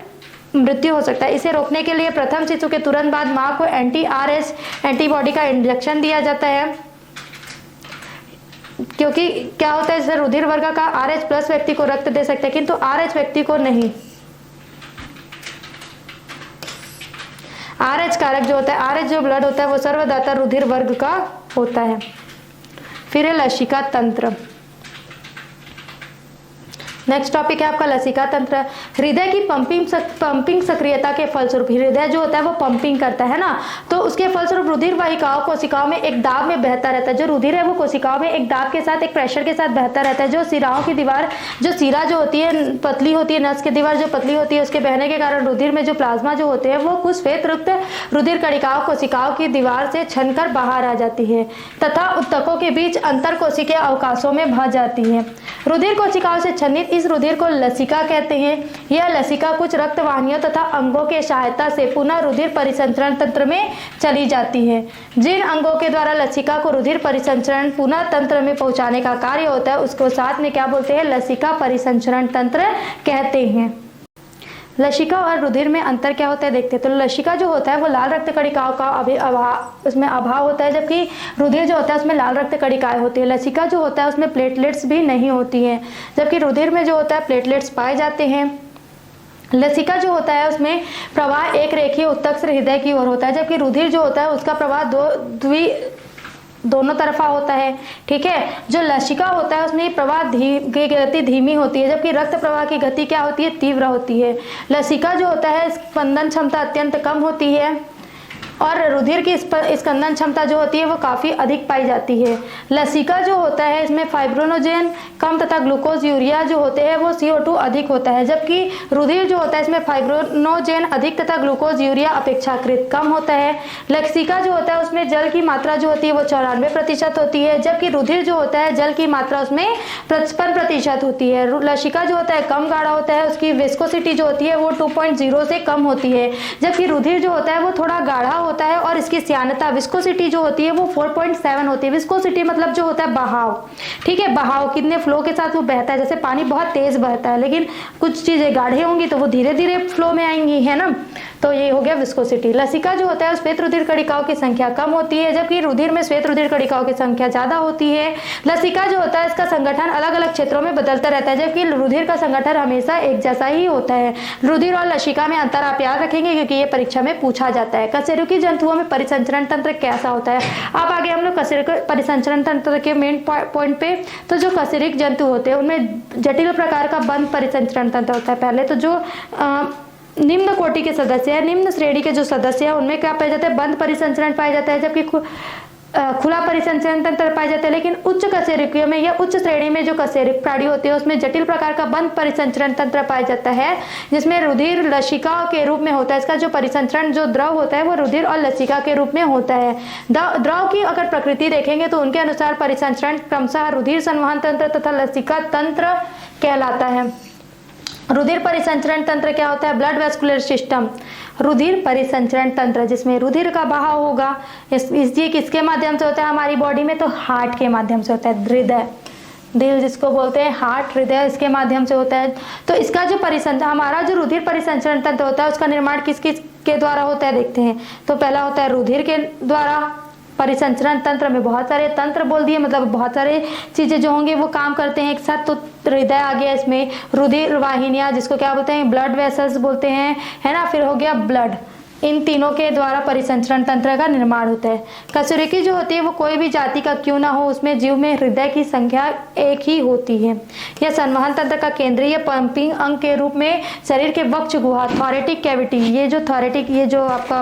मृत्यु हो सकता है। इसे रोकने के लिए प्रथम शिशु के तुरंत बाद माँ को anti-RH एंटीबॉडी का इंजेक्शन दिया जाता है, क्योंकि क्या होता है जैसे रुधिर वर्ग का RH प्लस व्यक्ति को रक्त दे सकते हैं किंतु RH व्यक्ति को नहीं। RH कारक जो होता है, RH जो ब्लड होता है वो सर्वदाता रुधिर वर्ग का होता है। फिर है लसिका तंत्र। नेक्स्ट टॉपिक है आपका लसिका तंत्र। हृदय की पंपिंग सक्रियता के फलस्वरूप हृदय जो होता है वो पंपिंग करता है ना, तो उसके फलस्वरूप रुधिर वाहिकाओं कोशिकाओं में एक दाब में बहता रहता है। जो रुधिर है वो कोशिकाओं में एक दाब के साथ एक प्रेशर के साथ बहता रहता है। जो सिराओं की दीवार जो सिरा जो होती है पतली होती है, नस की दीवार जो पतली होती है उसके बहने के कारण रुधिर में जो प्लाज्मा जो होते हैं वो कुछ श्वेत रक्त रुधिर कणिकाओं कोशिकाओं की दीवार से छनकर बाहर आ जाती है तथा उत्तकों के बीच अंतर कोशिकीय अवकाशों में बह जाती है। रुधिर कोशिकाओं से छन्नित इस रुधिर को लसिका कहते हैं। यह लसिका कुछ रक्त वाहिनियों तथा अंगों के सहायता से पुनः रुधिर परिसंचरण तंत्र में चली जाती है। जिन अंगों के द्वारा लसिका को रुधिर परिसंचरण पुनः तंत्र में पहुंचाने का कार्य होता है उसको साथ में क्या बोलते हैं, लसिका परिसंचरण तंत्र कहते हैं। लसिका और रुधिर में अंतर क्या होता है देखते हैं। तो लसिका जो होता है वो लाल रक्त कणिकाओं का उसमें अभाव होता है, जबकि रुधिर जो होता है उसमें लाल रक्त कणिकाएं होती है। लसिका जो होता है उसमें प्लेटलेट्स भी नहीं होती हैं, जबकि रुधिर में जो होता है प्लेटलेट्स पाए जाते हैं। लसिका जो होता है उसमें प्रवाह एक रेखीय उत्तक से हृदय की ओर होता है, जबकि रुधिर जो होता है उसका प्रवाह दोनों तरफा होता है। ठीक है, जो लसिका होता है उसमें प्रवाह की गति धीमी होती है, जबकि रक्त प्रवाह की गति क्या होती है, तीव्र होती है। लसिका जो होता है स्पंदन क्षमता अत्यंत कम होती है और रुधिर की स्पंदन क्षमता जो होती है वो काफ़ी अधिक पाई जाती है। लसिका जो होता है इसमें फाइब्रोनोजेन कम तथा ग्लूकोज यूरिया जो होते हैं वो CO2 अधिक होता है, जबकि रुधिर जो होता है इसमें फाइब्रोनोजेन अधिक तथा ग्लूकोज यूरिया अपेक्षाकृत कम होता है। लसिका जो होता है उसमें जल की मात्रा जो होती है वो 94% होती है, जबकि रुधिर जो होता है जल की मात्रा उसमें 55% होती है। लसिका जो होता है कम गाढ़ा होता है, उसकी विस्कोसिटी जो होती है वो 2.0 से कम होती है, जबकि रुधिर जो होता है वो थोड़ा गाढ़ा होता है और इसकी श्यानता विस्कोसिटी जो होती है वो 4.7 होती है। विस्कोसिटी मतलब जो होता है बहाव, ठीक है, बहाव कितने फ्लो के साथ वो बहता है। जैसे पानी बहुत तेज बहता है लेकिन कुछ चीजें गाढ़े होंगी तो वो धीरे धीरे फ्लो में आएंगी, है ना, तो ये हो गया विस्कोसिटी। लसिका जो होता है श्वेत रुधिर कणिकाओं की संख्या कम होती है, जबकि रुधिर में श्वेत रुधिर कणिकाओं की संख्या ज्यादा होती है। लसिका जो होता है इसका संगठन अलग अलग क्षेत्रों में बदलता रहता है, जबकि रुधिर का संगठन हमेशा एक जैसा ही होता है। रुधिर और लसिका में अंतर आप याद रखेंगे क्योंकि ये परीक्षा में पूछा जाता है। कशेरुकी जंतुओं में परिसंचरण तंत्र कैसा होता है। अब आगे हम लोग कशेरुकी परिसंचरण तंत्र के मेन पॉइंट पे, तो जो कशेरुकी जंतु होते हैं उनमें जटिल प्रकार का बंद परिसंचरण तंत्र होता है। पहले तो जो निम्न कोटि के सदस्य है, निम्न श्रेणी के जो सदस्य है उनमें क्या पाया जाता है, बंद परिसंचरण पाया जाता है, जबकि खुला परिसंचरण तंत्र पाया जाता है। लेकिन उच्च कशेरुकियों में या उच्च श्रेणी में जो कशेरुक प्राणी होते हैं उसमें जटिल प्रकार का बंद परिसंचरण तंत्र पाया जाता है, जिसमें रुधिर लसिका के रूप में होता है। इसका जो परिसंचरण जो द्रव होता है वो रुधिर और लसिका के रूप में होता है। द्रव की अगर प्रकृति देखेंगे तो उनके अनुसार परिसंचरण क्रमशः रुधिर संवहन तंत्र तथा लसिका तंत्र कहलाता है। रुधिर परिसंचरण तंत्र क्या होता है, ब्लड वेस्कुलर सिस्टम। रुधिर परिसंचरण तंत्र जिसमें रुधिर का बहाव होगा, इसलिए किसके माध्यम से होता है हमारी बॉडी में, तो हार्ट के माध्यम से होता है। हृदय, दिल जिसको बोलते हैं, हार्ट, हृदय, इसके माध्यम से होता है। तो इसका जो हमारा जो रुधिर परिसंचरण तंत्र होता है उसका निर्माण किस किस के द्वारा होता है देखते हैं। तो पहला होता है रुधिर के द्वारा। परिसंचरण तंत्र में बहुत सारे तंत्र बोल दिए, मतलब बहुत सारे चीजें जो होंगे वो काम करते हैं एक साथ। तो हृदय आ गया, इसमें रुधिर वाहिनियां जिसको क्या बोलते हैं, ब्लड वेसल्स बोलते हैं, है ना। फिर हो गया ब्लड, इन तीनों के द्वारा परिसंचरण तंत्र का निर्माण होता है। कशेरुकी जो होती है वो कोई भी जाति का क्यों ना हो, उसमें जीव में हृदय की संख्या एक ही होती है। यह संवहन तंत्र का केंद्रीय पंपिंग अंग के रूप में शरीर के वक्ष गुहा, थॉरेटिक कैविटी, ये जो आपका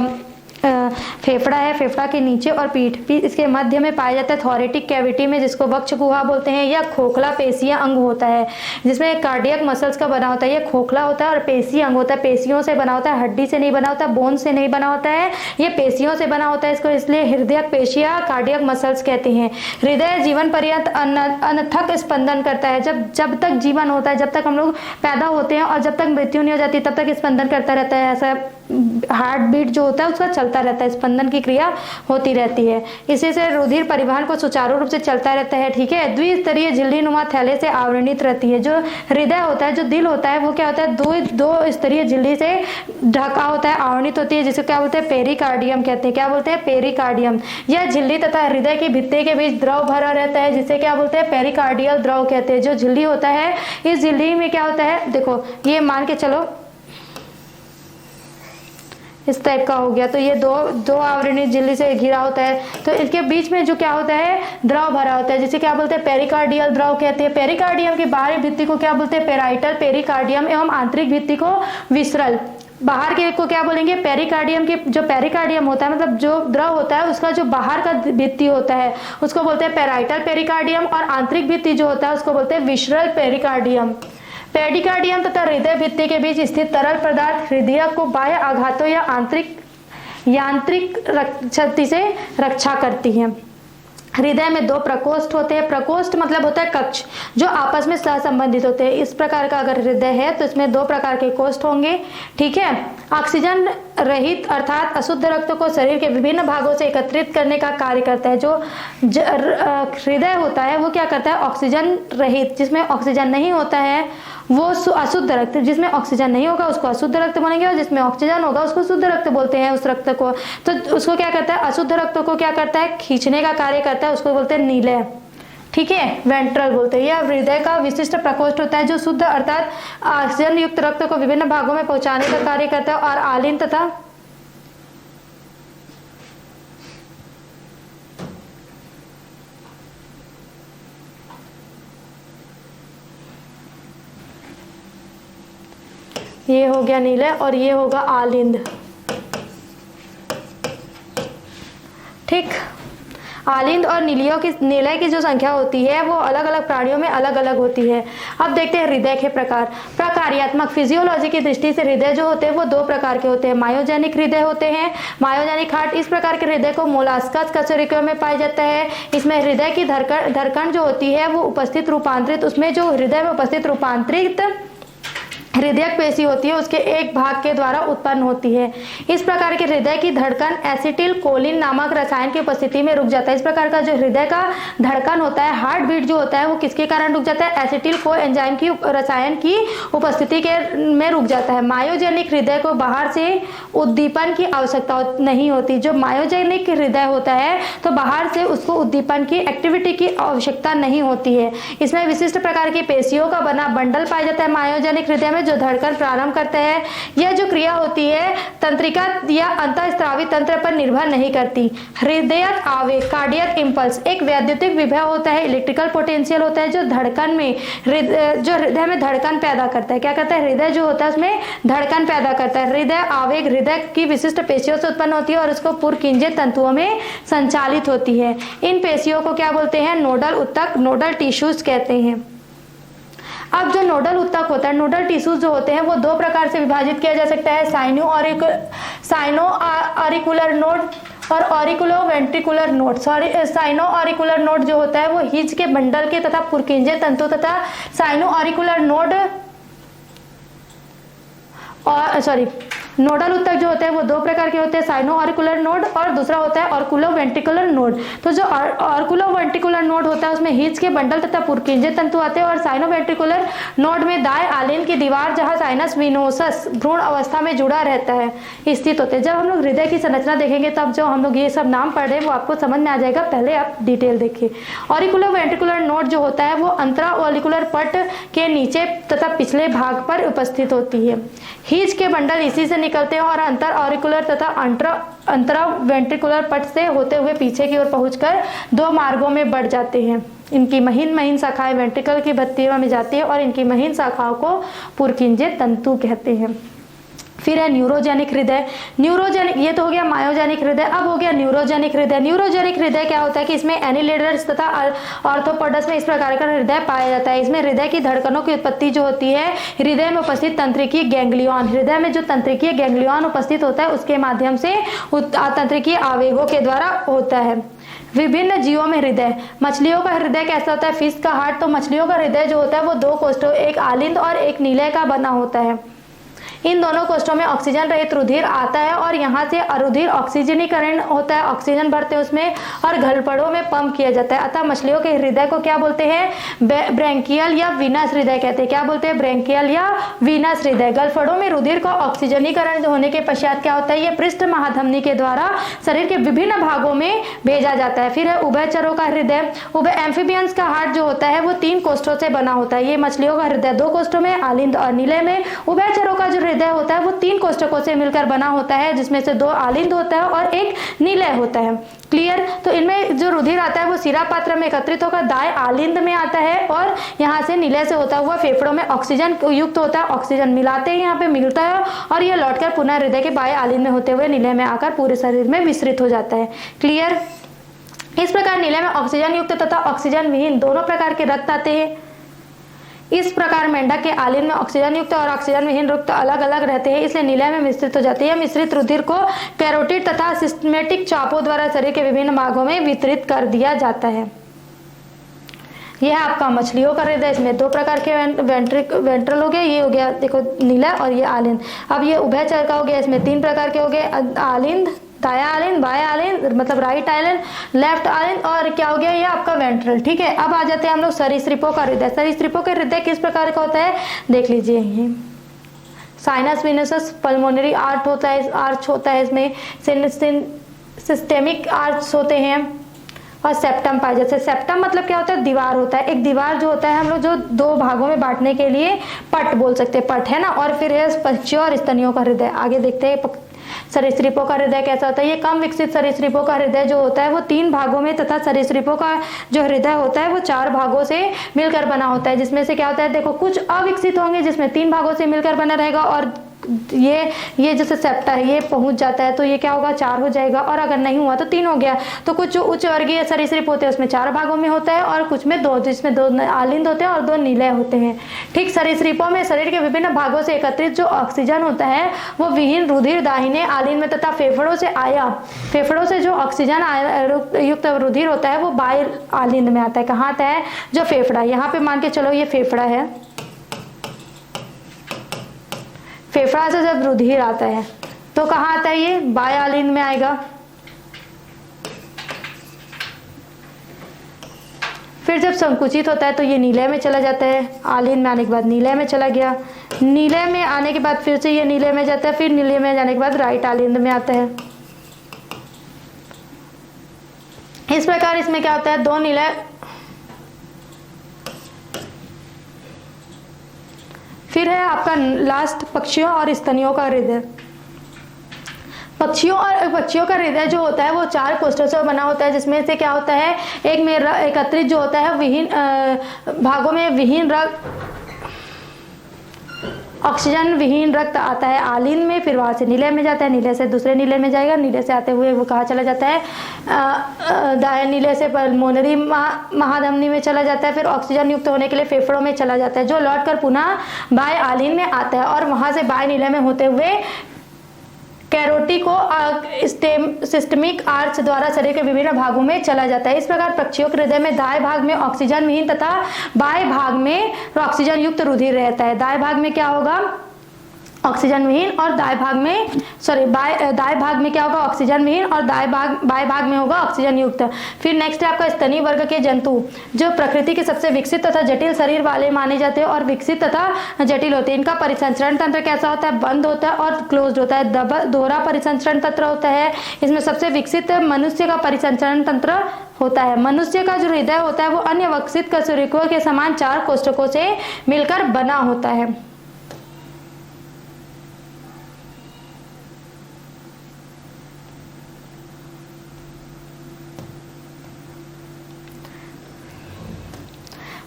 फेफड़ा है, फेफड़ा के नीचे और पीठ इसके मध्य में पाया जाता है थॉरेटिक कैविटी में, जिसको वक्ष गुहा बोलते हैं। यह खोखला पेशीय अंग होता है जिसमें कार्डियक मसल्स का बना होता है। यह खोखला होता है और पेशी अंग होता है, पेशियों से बना होता है, हड्डी से नहीं बना होता, बोन से नहीं बना होता है, ये पेशियों से बना होता है। इसको इसलिए हृदयक पेशियां, कार्डियक मसल्स कहते हैं। हृदय जीवन पर्यंत अनथक स्पंदन करता है। जब तक जीवन होता है, जब तक हम लोग पैदा होते हैं और जब तक मृत्यु नहीं हो जाती तब तक स्पंदन करता रहता है। ऐसा हार्ट बीट जो होता है उसका चलता रहता है, स्पंदन की क्रिया होती रहती है। इसी से रुधिर परिवहन को सुचारू रूप से चलता रहता है, ठीक है। द्विस्तरीय झिल्लीनुमा थैले से आवरणित रहती है। जो हृदय होता है, जो दिल होता है, वो क्या होता है, दो स्तरीय झिल्ली से ढका होता है, आवरणित होती है, जिसे क्या बोलते हैं, पेरिकार्डियम कहते हैं। क्या बोलते हैं, पेरिकार्डियम। यह झिल्ली तथा हृदय की भित्ति के बीच द्रव भरा रहता है, जिसे क्या बोलते हैं, पेरिकार्डियल द्रव कहते हैं। जो झिल्ली होता है, इस झिल्ली में क्या होता है, देखो ये मान के चलो इस टाइप का हो गया, तो ये दो आवरणित झिल्ली से घिरा होता है। तो इसके बीच में जो क्या होता है, द्रव भरा होता है, जिसे क्या बोलते हैं, पेरिकार्डियल द्रव कहते हैं। पेरिकार्डियम की बाहरी भित्ति को क्या बोलते हैं, पेराइटल पेरिकार्डियम, एवं आंतरिक भित्ति को विसरल। बाहर के को क्या बोलेंगे, पेरिकार्डियम की। जो पेरिकार्डियम होता है मतलब जो द्रव होता है उसका जो बाहर का भित्ति होता है उसको बोलते हैं पेराइटल पेरिकार्डियम, और आंतरिक भित्ति जो होता है उसको बोलते हैं विसरल पेरिकार्डियम। पेरिकार्डियम तथा हृदय भित्ति के बीच स्थित तरल पदार्थ हृदय को बाह्य आघातों या यांत्रिक क्षति से रक्षा करती है। हृदय में दो प्रकोष्ठ होते हैं। प्रकोष्ठ मतलब होता है कक्ष, जो आपस में सहसंबंधित होते हैं। इस प्रकार का अगर हृदय है तो इसमें दो प्रकार के कोष्ठ होंगे, ठीक है। ऑक्सीजन रहित अर्थात अशुद्ध रक्त को शरीर के विभिन्न भागों से एकत्रित करने का कार्य करता है। जो हृदय होता है वो क्या करता है, ऑक्सीजन रहित, जिसमें ऑक्सीजन नहीं होता है वो अशुद्ध रक्त, जिसमें ऑक्सीजन नहीं होगा उसको अशुद्ध रक्त बोलेंगे, और जिसमें ऑक्सीजन होगा उसको शुद्ध रक्त बोलते हैं उस रक्त को। तो उसको क्या करता है, अशुद्ध रक्त को क्या करता है, खींचने का कार्य करता है, उसको बोलते हैं नीलय, ठीक है, वेंट्रल बोलते हैं। यह हृदय का विशिष्ट प्रकोष्ठ होता है जो शुद्ध अर्थात ऑक्सीजन युक्त रक्त को विभिन्न भागों में पहुंचाने का कार्य करता है। और आलिन तथा ये हो गया नीलय और ये होगा आलिंद। ठीक। आलिंद और निलय की जो संख्या होती है वो अलग अलग प्राणियों में अलग अलग होती है। अब देखते हैं हृदय के प्रकार। प्रकार्यात्मक फिजियोलॉजी की दृष्टि से हृदय जो होते हैं वो 2 प्रकार के होते हैं। मायोजेनिक हृदय होते हैं, मायोजेनिक हार्ट। इस प्रकार के हृदय को मोलास्कस कशेरुकियों में पाया जाता है। इसमें हृदय की धड़कन जो होती है वो उसमें जो हृदय में उपस्थित रूपांतरित हृदयक पेशी होती है उसके एक भाग के द्वारा उत्पन्न होती है। इस प्रकार के हृदय की धड़कन एसिटिल कोलिन नामक रसायन की उपस्थिति में रुक जाता है। इस प्रकार का जो हृदय का धड़कन होता है, हार्ट बीट जो होता है, वो किसके कारण रुक जाता है? एसिटिल को एंजाइम की रसायन की उपस्थिति में रुक जाता है। मायोजेनिक हृदय को बाहर से उद्दीपन की आवश्यकता नहीं होती। जो मायोजेनिक हृदय होता है तो बाहर से उसको उद्दीपन की एक्टिविटी की आवश्यकता नहीं होती है। इसमें विशिष्ट प्रकार की पेशियों का बना बंडल पाया जाता है। मायोजेनिक हृदय में जो धड़कन प्रारंभ करता है, यह जो क्रिया होती है तंत्रिका या अंतःस्रावी तंत्र पर निर्भर नहीं करती। हृदयक आवेग कार्डियक इंपल्स एक वैद्युतिक विभव होता है, इलेक्ट्रिकल पोटेंशियल होता है जो धड़कन में जो हृदय में धड़कन पैदा करता है। क्या करता है? हृदय जो होता है उसमें धड़कन पैदा करता है। हृदय आवेग हृदय की विशिष्ट पेशियों से उत्पन्न होती है और उसको पुरकिंजे तंतुओं में संचालित होती है। इन पेशियों को क्या बोलते हैं? नोडल ऊतक, नोडल टिश्यूज कहते हैं। अब जो नोडल ऊतक होता है, नोडल टिश्यूज जो होते हैं वो 2 प्रकार से विभाजित किया जा सकता है। साइनो ऑरिकुलर नोड और auriculo ventricular node. Sino auricular node जो होता है वो हिज के बंडल के तथा पुरकिंजे तंतु तथा साइनो ऑरिकुलर नोड नोडल ऊतक जो होते हैं वो 2 प्रकार के होते हैं, साइनो ऑरिकुलर नोड और दूसरा होता है ऑर्कुलो वेंट्रिकुलर नोड। तो जो ऑर्कुलो वेंट्रिकुलर नोड होता है उसमें हिज के बंडल तथा पुरकिंजे तंतु आते हैं और साइनो वेंट्रिकुलर नोड में दाएं आलिन की दीवार जहां साइनस विनोसस भ्रूण अवस्था में जुड़ा रहता है स्थित होते हैं। जब हम लोग हृदय की संरचना देखेंगे तब जो हम लोग ये सब नाम पढ़ रहे हैं वो आपको समझ में आ जाएगा, पहले आप डिटेल देखिए। ऑरिकुलो वेंट्रिकुलर नोड जो होता है वो अंतरा ऑरिकुलर पट के नीचे तथा पिछले भाग पर उपस्थित होती है। हिज के बंडल इसी से निकलते हैं और अंतर ऑरिकुलर तथा अंतरा वेंट्रिकुलर पट से होते हुए पीछे की ओर पहुंचकर 2 मार्गों में बढ़ जाते हैं। इनकी महीन महीन शाखाएं वेंट्रिकल की भित्तियों में जाती है और इनकी महीन शाखाओं को पुरकिंजे तंतु कहते हैं। फिर है न्यूरोजेनिक हृदय। न्यूरोजेनिक, ये तो हो गया मायोजेनिक हृदय। अब हो गया न्यूरोजेनिक हृदय। न्यूरोजेनिक हृदय क्या होता है कि इसमें एनिलेडर्स तथा ऑर्थोपोडस में इस प्रकार का हृदय पाया जाता है। इसमें हृदय की धड़कनों की उत्पत्ति जो होती है हृदय में उपस्थित तंत्रिकीय गैंग्लियन, हृदय में जो तंत्रिकीय गैंग्लियन उपस्थित होता है उसके माध्यम से तंत्रिकीय आवेगों के द्वारा होता है। विभिन्न जीवों में हृदय। मछलियों का हृदय कैसा होता है? फिश का हार्ट। तो मछलियों का हृदय जो होता है वो 2 कोष्ठों, एक आलिंद और एक निलय का बना होता है। इन दोनों कोष्ठों में ऑक्सीजन रहित रुधिर आता है और यहाँ से अरुधिर ऑक्सीजनीकरण होता है, ऑक्सीजन भरते हैं उसमें और गलफड़ों में पंप किया जाता है। अतः मछलियों के हृदय को क्या बोलते हैं? ब्रैंकियल या वीनस हृदय कहते हैं। क्या बोलते हैं? ब्रैंकियल या वीनस हृदय। गलफड़ों में रुधिर को ऑक्सीजनीकरण होने के पश्चात क्या होता है? ये पृष्ठ महाधमनी के द्वारा शरीर के विभिन्न भागों में भेजा जाता है। फिर है उभयचरों का हृदय। एम्फीबियंस का हार्ट जो होता है वो 3 कोष्ठों से बना होता है। ये मछलियों का हृदय 2 कोष्ठों में, आलिंद और निलय में। उभयचरों का जो हृदय होता है वो 3 कोष्ठकों से मिलकर बना होता है जिसमें से 2 आलिंद होता है और एक निलय होता है। क्लियर? तो इनमें जो रुधिर आता है वो शिरा पात्र में एकत्रित होकर दाएं आलिंद में आता है और यहाँ से निलय से होता हुआ फेफड़ों में ऑक्सीजन युक्त होता है। ऑक्सीजन मिलाते ही यहाँ पे मिलता है और यह लौटकर पुनः हृदय के बाएं आलिंद में होते हुए निलय में आकर पूरे शरीर में विस्तृत हो जाता है। क्लियर? इस प्रकार निलय में ऑक्सीजन युक्त तथा ऑक्सीजन विहीन दोनों प्रकार के रक्त आते हैं। इस प्रकार मेंढक के आलिंद में ऑक्सीजन युक्त और ऑक्सीजन विहीन रक्त अलग अलग रहते हैं, इसलिए निलय में मिश्रित हो जाती है। मिश्रित रुधिर को कैरोटिड तथा सिस्टमेटिक चापों द्वारा शरीर के विभिन्न भागों में वितरित कर दिया जाता है। यह है आपका मछलियों का हृदय। इसमें 2 प्रकार के वेंट्रल हो गए, ये हो गया देखो निलय और ये आलिंद। अब ये उभयचर का हो गया, इसमें 3 प्रकार के हो गए, आलिंद, दाया आलिंद, बाया आलिंद मतलब राइट आलिंद, लेफ्ट आलिंद और क्या हो गया ये आपका वेंट्रल। ठीक है, अब आ जाते हैं हम लोग सरीसृपों का हृदय। सरीसृपों का हृदय किस प्रकार का होता है देख लीजिए। ये साइनस विनसस पल्मोनरी आर्च होता है, इसमें सिस्टेमिक आर्च होते हैं और सेप्टम पाया जाता है। सेप्टम मतलब क्या होता है? दीवार होता है। एक दीवार जो होता है हम लोग जो 2 भागों में बांटने के लिए पट बोल सकते हैं, पट है ना। और फिर है पक्षियों और स्तनियों का हृदय। आगे देखते हैं सरीसृपों का हृदय कैसा होता है। ये कम विकसित सरीसृपों का हृदय जो होता है वो 3 भागों में तथा सरीसृपों का जो हृदय होता है वो 4 भागों से मिलकर बना होता है, जिसमें से क्या होता है देखो कुछ अविकसित होंगे जिसमें 3 भागों से मिलकर बना रहेगा और ये जैसे सेप्टा है ये पहुंच जाता है तो ये क्या होगा 4 हो जाएगा, और अगर नहीं हुआ तो 3 हो गया। तो कुछ जो उच्च वर्गीय सरीसृप होते हैं उसमें 4 भागों में होता है और कुछ में 2, जिसमें 2 आलिंद होते हैं और 2 निलय होते हैं। ठीक, सरीसृपों में शरीर के विभिन्न भागों से एकत्रित जो ऑक्सीजन होता है वो विहीन रुधिर दाहिने आलिंद में तथा फेफड़ों से जो ऑक्सीजन युक्त रुधिर होता है वो बाह्य आलिंद में आता है। कहाँ आता है? जो फेफड़ा, यहाँ पे मान के चलो ये फेफड़ा है, फेफड़ा से जब रुधिर आता है तो कहाँ आता है? ये बाह्य आलिंद में आएगा। फिर जब संकुचित होता है तो ये नीलय में चला जाता है, आलिंद में आने के बाद नीलय में चला गया, नीलय में आने के बाद फिर से ये नीलय में जाता है, फिर नीलय में जाने के बाद राइट आलिंद में आता है। इस प्रकार इसमें क्या होता है? 2 निलय, फिर है आपका लास्ट पक्षियों और स्तनियों का हृदय। पक्षियों का हृदय जो होता है वो 4 कोष्ठों से बना होता है, जिसमें से क्या होता है? एक में एकत्रित जो होता है विहीन भागों में विहीन ऑक्सीजन विहीन रक्त आता है आलिंद में, फिर वहां से नीलय में जाता है, नीलय से दूसरे नीलय में जाएगा, नीलय से आते हुए वो कहाँ चला जाता है? दाएं नीलय से पल्मोनरी महाधमनी में चला जाता है, फिर ऑक्सीजन युक्त होने के लिए फेफड़ों में चला जाता है, जो लौटकर पुनः बाह्य आलिंद में आता है और वहां से बाह्य नीलय में होते हुए कैरोटिको सिस्टमिक आर्च द्वारा शरीर के विभिन्न भागों में चला जाता है। इस प्रकार पक्षियों के हृदय में दाएं भाग में ऑक्सीजन विहीन तथा बाएं भाग में ऑक्सीजन युक्त रुधिर रहता है। दाएं भाग में क्या होगा? ऑक्सीजन विहीन, और दाएं भाग में क्या होगा? ऑक्सीजन विहीन, और बाएं भाग में होगा ऑक्सीजन युक्त। फिर नेक्स्ट है आपका स्तनी वर्ग के जंतु, जो प्रकृति के सबसे विकसित तथा जटिल शरीर वाले माने जाते हैं और विकसित तथा जटिल होते हैं। इनका परिसंचरण तंत्र कैसा होता है? बंद होता है और क्लोज्ड होता है, दोहरा परिसंचरण तंत्र होता है। इसमें सबसे विकसित मनुष्य का परिसंचरण तंत्र होता है। मनुष्य का जो हृदय होता है वो अन्य विकसित कशेरुकियों के समान 4 कोष्ठकों से मिलकर बना होता है।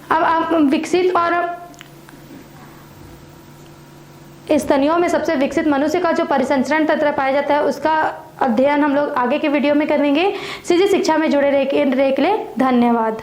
अब आप विकसित और स्तनियों में सबसे विकसित मनुष्य का जो परिसंचरण तंत्र पाया जाता है उसका अध्ययन हम लोग आगे के वीडियो में करेंगे। सीधी शिक्षा में जुड़े रहने के लिए धन्यवाद।